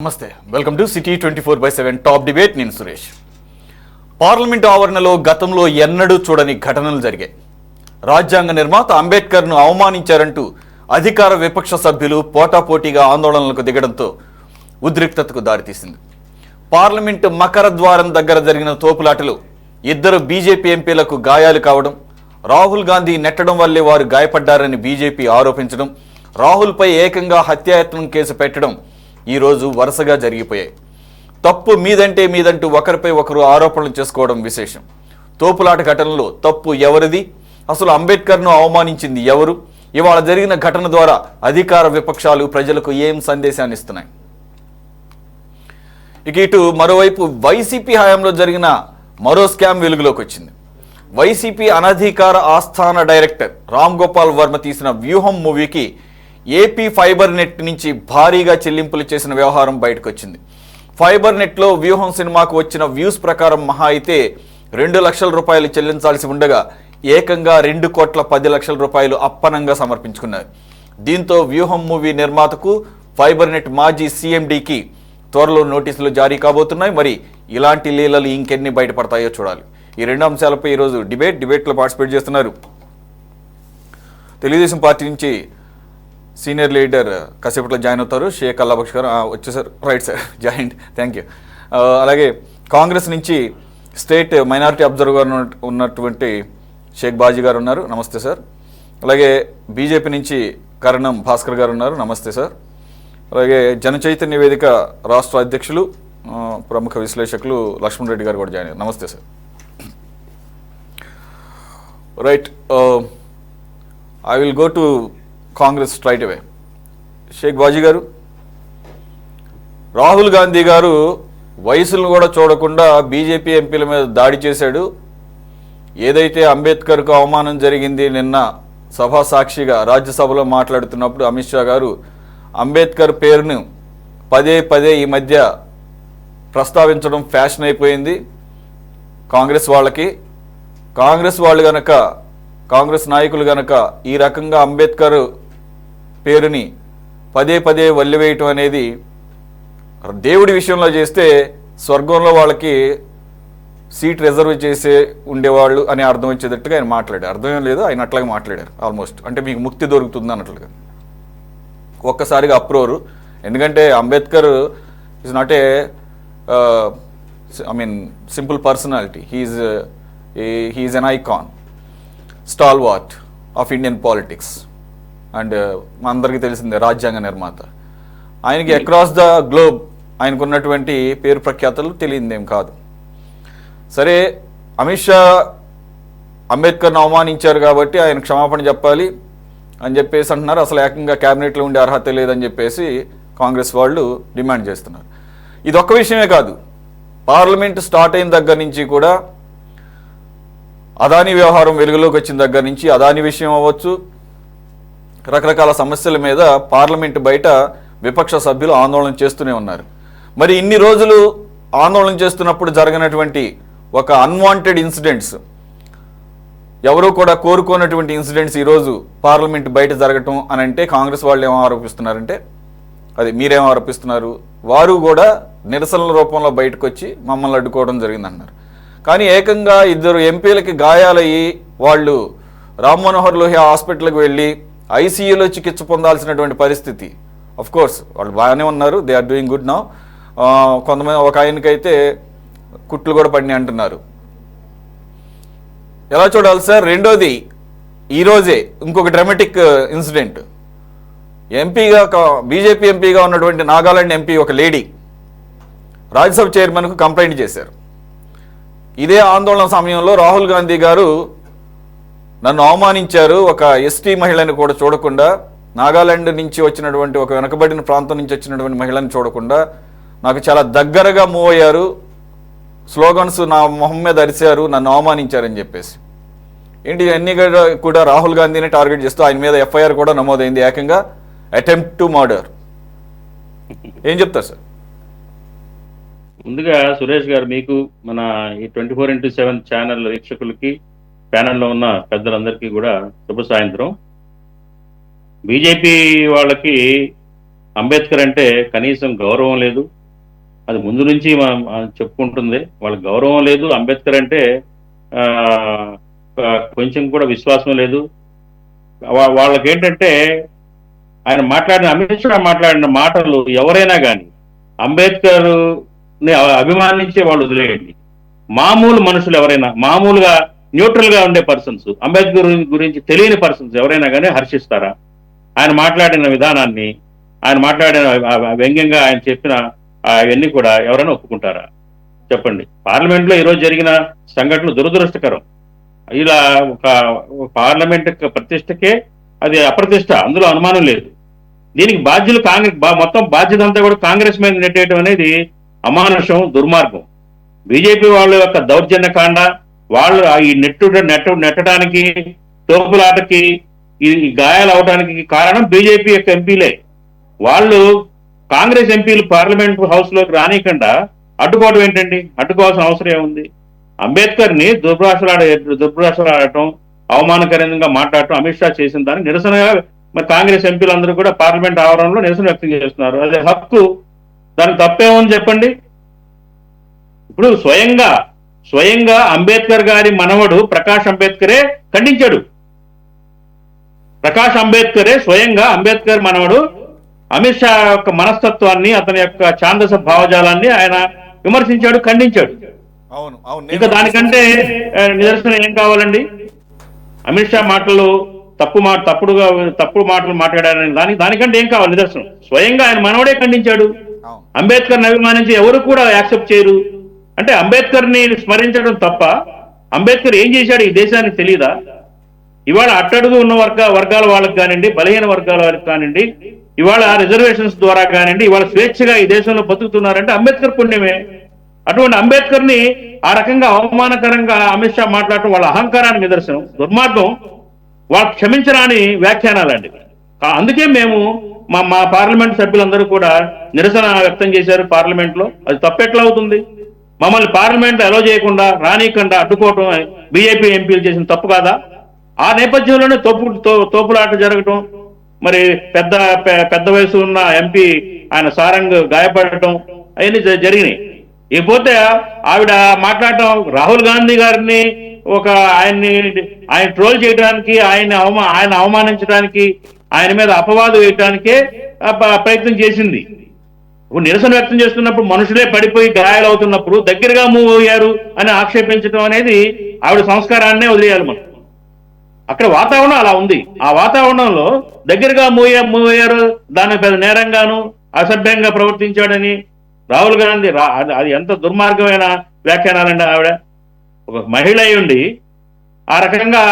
నమస్తే, welcome to city 24/7 top debate. నేను Suresh. Parliament ఆవరణలో గతంలో ఎన్నడూ చూడని ఘటనలు జరిగాయి. రాజ్యాంగ నిర్మాత అంబేద్కర్ను అవమానించారంటూ అధికార విపక్ష సభ్యులు పోటాపోటీగా ఆందోళనలకు దిగడంతో ఉద్రిక్తతకు దారితీసింది. పార్లమెంటు మకర ద్వారం దగ్గర జరిగిన తోపులాటలు ఇద్దరు బీజేపీ ఎంపీలకు గాయాలు కావడం, రాహుల్ గాంధీ నెట్టడం వల్లే వారు గాయపడ్డారని బీజేపీ ఆరోపించడం, రాహుల్పై ఏకంగా హత్యాయత్నం కేసు పెట్టడం ఈరోజు వరుసగా జరిగిపోయాయి. తప్పు మీదంటే మీదంటూ ఒకరిపై ఒకరు ఆరోపణలు చేసుకోవడం విశేషం. తోపులాట ఘటనలో తప్పు ఎవరిది? అసలు అంబేద్కర్ను అవమానించింది ఎవరు? ఇవాళ జరిగిన ఘటన ద్వారా అధికార విపక్షాలు ప్రజలకు ఏం సందేశాన్ని ఇస్తున్నాయి? ఇటు మరోవైపు వైసీపీ హయాంలో జరిగిన మరో స్కామ్ వెలుగులోకి వచ్చింది. వైసీపీ అనధికార ఆస్థాన డైరెక్టర్ రామ్ గోపాల్ వర్మ తీసిన వ్యూహం మూవీకి ఏపీ ఫైబర్ నెట్ నుంచి భారీగా చెల్లింపులు చేసిన వ్యవహారం బయటకు వచ్చింది. ఫైబర్ నెట్లో వ్యూహం సినిమాకు వచ్చిన వ్యూస్ ప్రకారం మహా అయితే 2 లక్షల రూపాయలు చెల్లించాల్సి ఉండగా ఏకంగా 2,10,00,000 రూపాయలు అప్పనంగా సమర్పించుకున్నారు. దీంతో వ్యూహం మూవీ నిర్మాతకు ఫైబర్ నెట్ మాజీ సీఎండీకి త్వరలో నోటీసులు జారీ కాబోతున్నాయి. మరి ఇలాంటి లీలలు ఇంకెన్ని బయటపడతాయో చూడాలి. ఈ రెండు అంశాలపై ఈరోజు డిబేట్లో పార్టిసిపేట్ చేస్తున్నారు తెలుగుదేశం పార్టీ నుంచి సీనియర్ లీడర్ కాసేపట్లో జాయిన్ అవుతారు షేక్ అల్లాబక్ష్ గారు. వచ్చేసారు, right sir, join, thank you. అలాగే కాంగ్రెస్ నుంచి స్టేట్ మైనారిటీ అబ్జర్వర్ ఉన్నటువంటి షేక్ బాజీ గారు ఉన్నారు, నమస్తే సార్. అలాగే బీజేపీ నుంచి కరణం భాస్కర్ గారు ఉన్నారు, నమస్తే సార్. అలాగే జనచైతన్య వేదిక రాష్ట్ర అధ్యక్షులు ప్రముఖ విశ్లేషకులు లక్ష్మణ్ రెడ్డి గారు కూడా జాయిన్ అయ్యారు, నమస్తే sir. Right, I will go to Congress straight away. Sheikh Baji గారు, రాహుల్ గాంధీ గారు వయసులను కూడా చూడకుండా బీజేపీ ఎంపీల మీద దాడి చేశాడు. ఏదైతే అంబేద్కర్కు అవమానం జరిగింది, నిన్న సభా సాక్షిగా రాజ్యసభలో మాట్లాడుతున్నప్పుడు అమిత్ షా గారు అంబేద్కర్ పేరును పదే పదే ఈ మధ్య ప్రస్తావించడం ఫ్యాషన్ అయిపోయింది కాంగ్రెస్ వాళ్ళకి. కాంగ్రెస్ వాళ్ళు గనక, కాంగ్రెస్ నాయకులు గనక ఈ రకంగా అంబేద్కర్ పేరుని పదే పదే వల్లివేయటం అనేది దేవుడి విషయంలో చేస్తే స్వర్గంలో వాళ్ళకి సీట్ రిజర్వ్ చేసే ఉండేవాళ్ళు అని అర్థం వచ్చేటట్టుగా ఆయన మాట్లాడారు. అర్థమేం లేదు, ఆయన అట్లాగే మాట్లాడారు ఆల్మోస్ట్, అంటే మీకు ముక్తి దొరుకుతుంది అన్నట్లుగా. ఒక్కసారిగా అప్రోరు, ఎందుకంటే Ambedkar is not a simple personality. He's an icon, stalwart of Indian politics, and మా అందరికీ తెలిసిందే రాజ్యాంగ నిర్మాత. ఆయనకి అక్రాస్ ద గ్లోబ్ ఆయనకున్నటువంటి పేరు ప్రఖ్యాతలు తెలియదేం కాదు. సరే, అమిత్ షా అంబేద్కర్ను అవమానించారు కాబట్టి ఆయన క్షమాపణ చెప్పాలి అని చెప్పేసి అంటున్నారు. అసలు ఏకంగా క్యాబినెట్లో ఉండే అర్హత లేదని చెప్పేసి కాంగ్రెస్ వాళ్ళు డిమాండ్ చేస్తున్నారు. ఇది ఒక్క విషయమే కాదు, పార్లమెంట్ స్టార్ట్ అయిన దగ్గర నుంచి కూడా అదానీ వ్యవహారం వెలుగులోకి వచ్చిన దగ్గర నుంచి అదానీ విషయం అవ్వచ్చు, రకరకాల సమస్యల మీద పార్లమెంటు బయట విపక్ష సభ్యులు ఆందోళన చేస్తూనే ఉన్నారు. మరి ఇన్ని రోజులు ఆందోళన చేస్తున్నప్పుడు జరగనటువంటి ఒక అన్వాంటెడ్ ఇన్సిడెంట్స్, ఎవరూ కూడా కోరుకోనటువంటి ఇన్సిడెంట్స్ ఈరోజు పార్లమెంట్ బయట జరగటం అని అంటే కాంగ్రెస్ వాళ్ళు ఏమో ఆరోపిస్తున్నారంటే, అది మీరేమో ఆరోపిస్తున్నారు, వారు కూడా నిరసనల రూపంలో బయటకు వచ్చి మమ్మల్ని అడ్డుకోవడం జరిగిందన్నారు. కానీ ఏకంగా 2 ఎంపీలకి గాయాలయ్యి వాళ్ళు రామ్ మనోహర్ లోహియా హాస్పిటల్కి వెళ్ళి ఐసీయూలో చికిత్స పొందాల్సినటువంటి పరిస్థితి. అఫ్ కోర్స్ వాళ్ళు బాగానే ఉన్నారు, they are doing good now. కొంతమంది, ఒక ఆయనకైతే కుట్లు కూడా పడినాయి అంటున్నారు. ఎలా చూడాలి సార్? రెండోది, ఈరోజే ఇంకొక డ్రామాటిక్ ఇన్సిడెంట్. ఎంపీగా, బీజేపీ ఎంపీగా ఉన్నటువంటి నాగాలాండ్ ఎంపీ ఒక లేడీ రాజ్యసభ చైర్మన్కు కంప్లైంట్ చేశారు. ఇదే ఆందోళన సమయంలో రాహుల్ గాంధీ గారు నన్ను అవమానించారు, ఒక ఎస్టీ మహిళని కూడా చూడకుండా, నాగాలాండ్ నుంచి వచ్చినటువంటి ఒక వెనకబడిన ప్రాంతం నుంచి వచ్చినటువంటి మహిళని చూడకుండా నాకు చాలా దగ్గరగా మూవ్ అయ్యారు, స్లోగన్స్ నా మొహం మీద అరిచారు, నన్ను అవమానించారని చెప్పేసి. ఏంటి, అన్ని కూడా రాహుల్ గాంధీని టార్గెట్ చేస్తూ ఆయన మీద ఎఫ్ఐఆర్ కూడా నమోదైంది, ఏకంగా అటెంప్ట్ టు మర్డర్. ఏం చెప్తారు సార్? ముందుగా సురేష్ గారు, మీకు మన ఈ 24x7 ఛానల్ వీక్షకులకి, ప్యానెల్లో ఉన్న పెద్దలందరికీ కూడా శుభ సాయంత్రం. బీజేపీ వాళ్ళకి అంబేద్కర్ అంటే కనీసం గౌరవం లేదు. అది ముందు నుంచి మనం చెప్పుకుంటుంది. వాళ్ళకి గౌరవం లేదు. అంబేద్కర్ అంటే ఆ, కొంచెం కూడా విశ్వాసం లేదు. వాళ్ళకి ఏంటంటే ఆయన మాట్లాడిన అమిత్ షా మాట్లాడిన మాటలు ఎవరైనా కానీ అంబేద్కర్ ని అభిమానించే వాళ్ళు వదిలేయండి. మామూలు మనుషులు ఎవరైనా, మామూలుగా న్యూట్రల్ గా ఉండే పర్సన్స్, అంబేద్కర్ గురించి తెలియని పర్సన్స్ ఎవరైనా కానీ హర్షిస్తారా? ఆయన మాట్లాడిన విధానాన్ని, ఆయన మాట్లాడిన వ్యంగ్యంగా ఆయన చెప్పిన అవన్నీ కూడా ఎవరైనా ఒప్పుకుంటారా చెప్పండి? పార్లమెంట్ లో ఈరోజు జరిగిన సంఘటనలు దురదృష్టకరం. ఇలా ఒక పార్లమెంట్ ప్రతిష్టకే అది అప్రతిష్ట, అందులో అనుమానం లేదు. దీనికి బాధ్యులు కాంగ్రెస్, మొత్తం బాధ్యత అంతా కూడా కాంగ్రెస్ మీద నెట్టేయడం అనేది అమానుషం, దుర్మార్గం. బీజేపీ వాళ్ళ యొక్క దౌర్జన్య కాండ, వాళ్ళు ఈ నెట్టడానికి, తోపులాటకి, ఈ గాయాలు అవడానికి కారణం బీజేపీ యొక్క ఎంపీలే. వాళ్ళు కాంగ్రెస్ ఎంపీలు పార్లమెంట్ హౌస్ లోకి రానికుండా అడ్డుకోవడం ఏంటండి? అడ్డుకోవాల్సిన అవసరం ఏముంది? అంబేద్కర్ ని దుర్భాషలాడటం, అవమానకరంగా మాట్లాడటం అమిత్ షా చేసిన దానికి నిరసనగా మరి కాంగ్రెస్ ఎంపీలందరూ కూడా పార్లమెంట్ ఆవరణలో నిరసన వ్యక్తం చేస్తున్నారు. అదే హక్కు, దానికి తప్పేమని చెప్పండి. ఇప్పుడు స్వయంగా అంబేద్కర్ గారి మనవడు ప్రకాష్ అంబేద్కరే ఖండించాడు. ప్రకాష్ అంబేద్కరే స్వయంగా అంబేద్కర్ మనవడు అమిత్ షా యొక్క మనస్తత్వాన్ని, అతని యొక్క ఛాందస భావజాలాన్ని ఆయన విమర్శించాడు, ఖండించాడు. ఇంకా దానికంటే నిదర్శనం ఏం కావాలండి? అమిత్ షా మాటలు తప్పుడు మాటలు మాట్లాడారని దానికంటే ఏం కావాలి నిదర్శనం? స్వయంగా ఆయన మనవడే ఖండించాడు. అంబేద్కర్ ని అభిమానించి ఎవరు కూడా యాక్సెప్ట్ చేయరు. అంటే అంబేద్కర్ ని స్మరించడం తప్ప అంబేద్కర్ ఏం చేశాడు ఈ దేశానికి తెలియదా? ఇవాళ అట్టడుగు ఉన్న వర్గాల వాళ్ళకి కానివ్వండి, బలహీన వర్గాల వాళ్ళకి కానివ్వండి, ఇవాళ రిజర్వేషన్స్ ద్వారా కానివ్వండి, ఇవాళ స్వేచ్ఛగా ఈ దేశంలో బతుకుతున్నారంటే అంబేద్కర్ పుణ్యమే. అటువంటి అంబేద్కర్ ని ఆ రకంగా అవమానకరంగా అమిత్ షా మాట్లాడటం వాళ్ళ అహంకారానికి నిదర్శనం, దుర్మార్గం, వాళ్ళు క్షమించరాని వ్యాఖ్యానాలండి. అందుకే మేము మా పార్లమెంట్ సభ్యులందరూ కూడా నిరసన వ్యక్తం చేశారు పార్లమెంట్ లో. అది తప్పెట్లా అవుతుంది? మమ్మల్ని పార్లమెంట్ అలో చేయకుండా, రానీయకుండా అడ్డుకోవటం బీజేపీ ఎంపీలు చేసిన తప్పు కాదా? ఆ నేపథ్యంలోనే తోపులాట జరగటం, మరి పెద్ద వయసు ఉన్న ఎంపీ ఆయన సారంగ్ గాయపడటం అవన్నీ జరిగినాయి. ఇకపోతే ఆవిడ మాట్లాడటం, రాహుల్ గాంధీ గారిని ఆయన ట్రోల్ చేయడానికి, ఆయన అవమానించడానికి, ఆయన మీద అపవాదు వేయటానికే ప్రయత్నం చేసింది. నిరసన వ్యక్తం చేస్తున్నప్పుడు మనుషులే పడిపోయి గాయాలవుతున్నప్పుడు దగ్గరగా మూవ్ అయ్యారు అని ఆక్షేపించడం అనేది ఆవిడ సంస్కారాన్నే వదిలేయాలి మనం. అక్కడ వాతావరణం అలా ఉంది. ఆ వాతావరణంలో దగ్గరగా మూవ్ అయ్యారు, దాన్ని పెద్ద నేరంగాను అసభ్యంగా ప్రవర్తించాడని రాహుల్ గాంధీ, అది ఎంత దుర్మార్గమైన వ్యాఖ్యానాలండి. ఆవిడ ఒక మహిళ అయి ఉండి ఆ రకంగా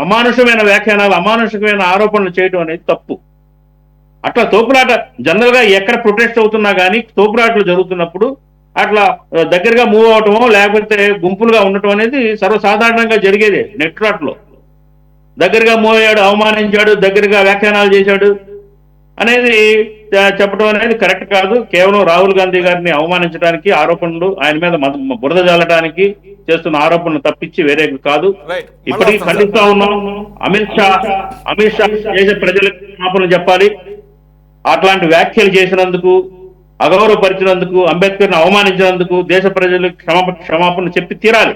అమానుషమైన వ్యాఖ్యానాలు, అమానుషమైన ఆరోపణలు చేయడం అనేది తప్పు. అట్లా తోపులాట జనరల్ గా ఎక్కడ ప్రొటెస్ట్ అవుతున్నా కానీ తోపులాటలు జరుగుతున్నప్పుడు అట్లా దగ్గరగా మూవ్ అవటమో లేకపోతే గుంపులుగా ఉండటం అనేది సర్వసాధారణంగా జరిగేదే. నెట్లాట్లో దగ్గరగా మూవ్ అయ్యాడు, అవమానించాడు, దగ్గరగా వ్యాఖ్యానాలు చేశాడు అనేది చెప్పడం అనేది కరెక్ట్ కాదు. కేవలం రాహుల్ గాంధీ గారిని అవమానించడానికి, ఆరోపణలు ఆయన మీద బురద జల్లడానికి చేస్తున్న ఆరోపణలు తప్పించి వేరే కాదు. ఇప్పటికీ ఖండిస్తా ఉన్నాం. అమిత్ షా దేశ ప్రజలకు క్షమాపణలు చెప్పాలి. అట్లాంటి వ్యాఖ్యలు చేసినందుకు, అగౌరవపరిచినందుకు, అంబేద్కర్ ని అవమానించినందుకు దేశ ప్రజలకు క్షమాపణ చెప్పి తీరాలి.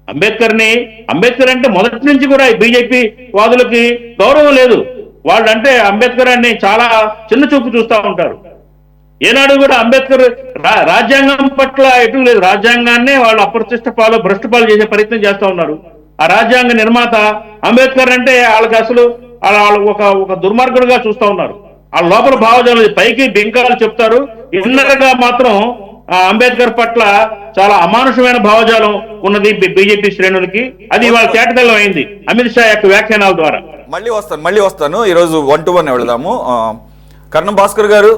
అంబేద్కర్ అంటే మొదటి నుంచి కూడా బీజేపీ వాదులకి గౌరవం లేదు. వాళ్ళంటే అంబేద్కర్ అని చాలా చిన్న చూపు చూస్తూ ఉంటారు. ఏనాడు కూడా అంబేద్కర్ రాజ్యాంగం పట్ల ఎటు లేదు. రాజ్యాంగాన్నే వాళ్ళు భ్రష్టుపాలు చేసే ప్రయత్నం చేస్తూ ఉన్నారు. ఆ రాజ్యాంగ నిర్మాత అంబేద్కర్ అంటే వాళ్ళకి అసలు వాళ్ళు ఒక దుర్మార్గుడుగా చూస్తూ ఉన్నారు. ఆ లోపల భావజాలం పైకి బింకాలు చెప్తారు, ఇన్నరగా మాత్రం అంబేద్కర్ పట్ల చాలా అమానుషమైన భావజాలం ఉన్నది బీజేపీ శ్రేణులకి. అది వాళ్ళ చేటకల్లో అయింది అమిత్ షా యొక్క వ్యాఖ్యానాల ద్వారా. మళ్ళీ వస్తాను. ఈరోజు 1 to 1 వెళదాము. కర్ణం భాస్కర్ గారు,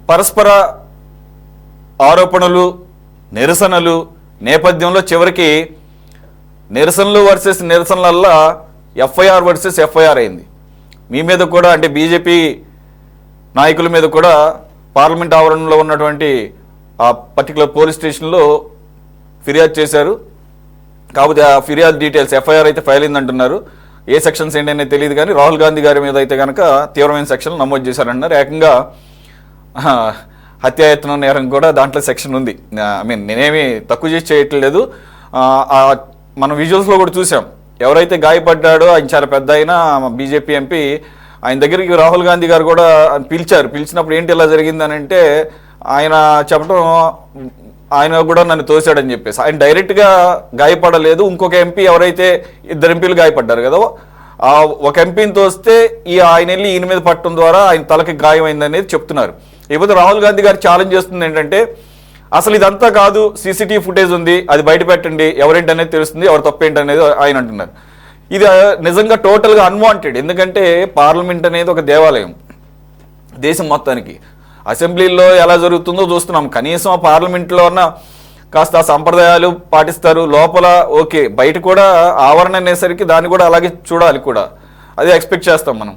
పరస్పర ఆరోపణలు, నిరసనలు నేపథ్యంలో చివరికి నిరసనలు వర్సెస్ నిరసనలల్లా ఎఫ్ఐఆర్ వర్సెస్ ఎఫ్ఐఆర్ అయింది. మీ మీద కూడా, అంటే బీజేపీ నాయకుల మీద కూడా పార్లమెంట్ ఆవరణలో ఉన్నటువంటి ఆ పర్టికులర్ పోలీస్ స్టేషన్లో ఫిర్యాదు చేశారు. కాకపోతే ఆ ఫిర్యాదు డీటెయిల్స్, ఎఫ్ఐఆర్ అయితే ఫైల్ అయిందంటున్నారు. ఏ సెక్షన్స్ ఏంటనే తెలియదు కానీ రాహుల్ గాంధీ గారి మీద అయితే కనుక తీవ్రమైన సెక్షన్లు నమోదు చేశారన్నారు. ఏకంగా హత్యాయత్నం నేరం కూడా దాంట్లో సెక్షన్ ఉంది. ఐ మీన్ నేనేమి తక్కువ చేసి చేయట్లేదు. మనం విజువల్స్లో కూడా చూసాం, ఎవరైతే గాయపడ్డాడో ఆయన చాలా పెద్ద అయినా బీజేపీ ఎంపీ, ఆయన దగ్గరికి రాహుల్ గాంధీ గారు కూడా పిలిచారు. పిలిచినప్పుడు ఏంటి ఇలా జరిగిందని అంటే ఆయన చెప్పడం, ఆయన కూడా నన్ను తోశాడని చెప్పేసి. ఆయన డైరెక్ట్గా గాయపడలేదు. ఇంకొక ఎంపీ, ఎవరైతే 2 ఎంపీలు గాయపడ్డారు కదా, ఒక ఎంపీని తోస్తే ఆయన వెళ్ళి ఈయన మీద పట్టడం ద్వారా ఆయన తలకి గాయమైంది అనేది చెప్తున్నారు. ఇకపోతే రాహుల్ గాంధీ గారు ఛాలెంజ్ చేస్తుంది ఏంటంటే, అసలు ఇదంతా కాదు, సీసీటీవీ ఫుటేజ్ ఉంది, అది బయట పెట్టండి, ఎవరేంటి అనేది తెలుస్తుంది, ఎవరు తప్పేంటి అనేది ఆయన అంటున్నారు. ఇది నిజంగా టోటల్గా అన్వాంటెడ్. ఎందుకంటే పార్లమెంట్ అనేది ఒక దేవాలయం దేశం మొత్తానికి. అసెంబ్లీలో ఎలా జరుగుతుందో చూస్తున్నాం. కనీసం ఆ పార్లమెంట్లో ఉన్న కాస్త సంప్రదాయాలు పాటిస్తారు లోపల, ఓకే, బయట కూడా ఆవరణ అనేసరికి దాన్ని కూడా అలాగే చూడాలి కూడా, అదే ఎక్స్పెక్ట్ చేస్తాం మనం.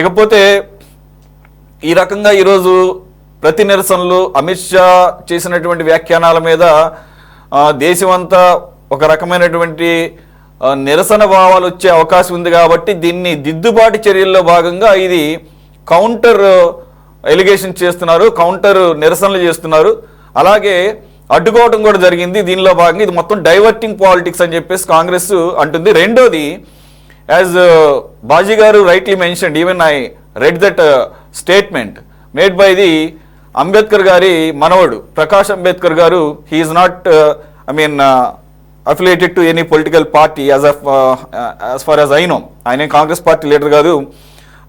ఇకపోతే ఈ రకంగా ఈరోజు ప్రతి నిరసనలు, అమిత్ షా చేసినటువంటి వ్యాఖ్యానాల మీద దేశమంతా ఒక రకమైనటువంటి నిరసన భావాలు వచ్చే అవకాశం ఉంది. కాబట్టి దీన్ని దిద్దుబాటు చర్యల్లో భాగంగా ఇది కౌంటర్ ఎలిగేషన్ చేస్తున్నారు, కౌంటర్ నిరసనలు చేస్తున్నారు, అలాగే అడ్డుకోవడం కూడా జరిగింది. దీనిలో భాగంగా ఇది మొత్తం డైవర్టింగ్ పాలిటిక్స్ అని చెప్పేసి కాంగ్రెస్ అంటుంది. రెండోది, యాజ్ బాజీ గారు rightly mentioned, even I read that statement made by the Ambedkar గారి మనవడు ప్రకాష్ అంబేద్కర్ గారు. He is not affiliated to any political party as far as I know. ఆయన కాంగ్రెస్ పార్టీ లీడర్ కాదు,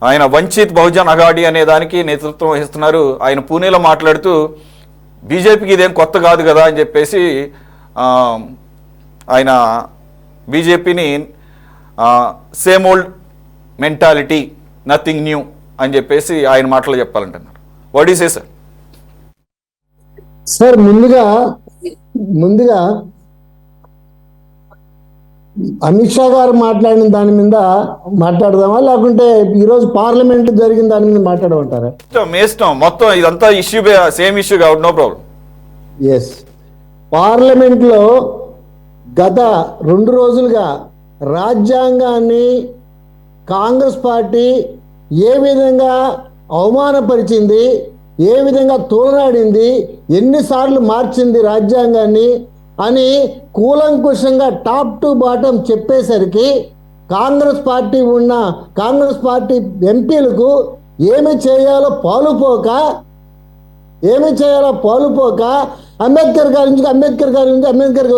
ఆయన వంచిత్ బహుజన్ అఘాడీ అనే దానికి నేతృత్వం వహిస్తున్నారు. ఆయన పూణేలో మాట్లాడుతూ బీజేపీకి ఇదేం కొత్త కాదు కదా అని చెప్పేసి ఆయన బీజేపీని same old mentality, nothing new అని చెప్పేసి ఆయన మాటలు చెప్పాలంటున్నారు. What is a sir? Sir ముందుగా అమిత్ షా గారు మాట్లాడిన దాని మీద మాట్లాడదామా, లేకుంటే ఈరోజు పార్లమెంట్ జరిగిన దాని మీద మాట్లాడమంటారా? మొత్తం ఇదంతా ఇష్యూ, సేమ్ ఇష్యూ కాబట్టి నో ప్రాబ్లం. ఎస్, పార్లమెంట్లో గత 2 రోజులుగా రాజ్యాంగాన్ని కాంగ్రెస్ పార్టీ ఏ విధంగా అవమానపరిచింది, ఏ విధంగా తోలనాడింది, ఎన్నిసార్లు మార్చింది రాజ్యాంగాన్ని అని కూలంకుషంగా టాప్ టు బాటం చెప్పేసరికి కాంగ్రెస్ పార్టీ ఎంపీలకు ఏమి చేయాలో పాలుపోక అంబేద్కర్ గారి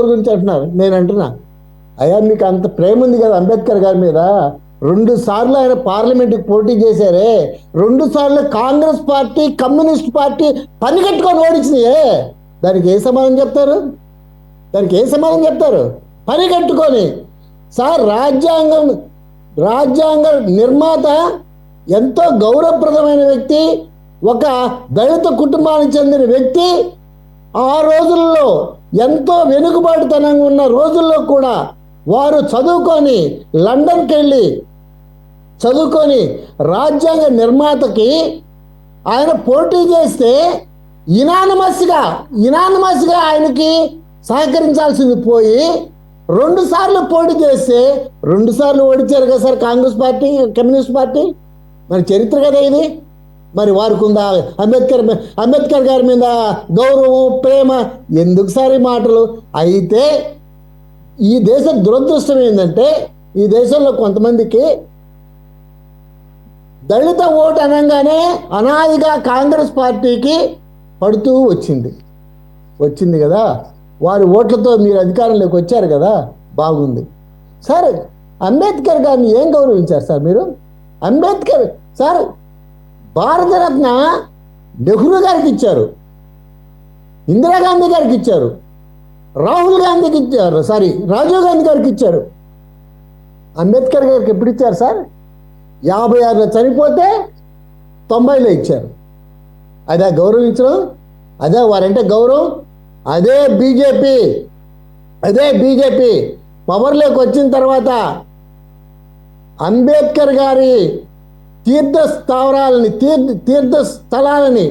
గురించి అంటున్నారు. నేను అంటున్నా, అయ్యా మీకు అంత ప్రేమ ఉంది కదా అంబేద్కర్ గారి మీద, 2 సార్లు ఆయన పార్లమెంట్కి పోటీ చేశారే, 2 సార్లు కాంగ్రెస్ పార్టీ కమ్యూనిస్ట్ పార్టీ పని కట్టుకొని ఓడించినాయే, దానికి ఏ సమాధానం చెప్తారు? పని కట్టుకొని. సార్, రాజ్యాంగ నిర్మాత ఎంతో గౌరవప్రదమైన వ్యక్తి, ఒక దళిత కుటుంబానికి చెందిన వ్యక్తి. ఆ రోజుల్లో ఎంతో వెనుకబాటుతనంగా ఉన్న రోజుల్లో కూడా వారు చదువుకొని లండన్కి వెళ్ళి చదువుకొని రాజ్యాంగ నిర్మాతకి ఆయన పోటీ చేస్తే ఇనానమస్గా ఆయనకి సహకరించాల్సింది పోయి 2 సార్లు పోటీ చేస్తే 2 సార్లు ఓడించారు కదా sir Congress party, communist party. మరి చరిత్ర కదా ఇది. మరి వారికి ఉందా అంబేద్కర్ గారి మీద గౌరవం, ప్రేమ? ఎందుకు సార్ ఈ మాటలు? అయితే ఈ దేశ దురదృష్టం ఏంటంటే, ఈ దేశంలో కొంతమందికి దళిత ఓటు అనగానే అనాదిగా కాంగ్రెస్ పార్టీకి పడుతూ వచ్చింది కదా. వారి ఓట్లతో మీరు అధికారంలోకి వచ్చారు కదా, బాగుంది. సార్, అంబేద్కర్ గారిని ఏం గౌరవించారు సార్ మీరు? అంబేద్కర్ సార్ భారతరత్న నెహ్రూ గారికి ఇచ్చారు, ఇందిరాగాంధీ గారికి ఇచ్చారు, రాహుల్ గాంధీకి ఇచ్చారు, రాజీవ్ గాంధీ గారికి ఇచ్చారు. అంబేద్కర్ గారికి ఎప్పుడు ఇచ్చారు సార్? 56లో చనిపోతే 90లో ఇచ్చారు. అదే గౌరవించడం, అదే వారంటే గౌరవం. అదే బీజేపీ పవర్లోకి వచ్చిన తర్వాత అంబేద్కర్ గారి తీర్థ స్థలాలని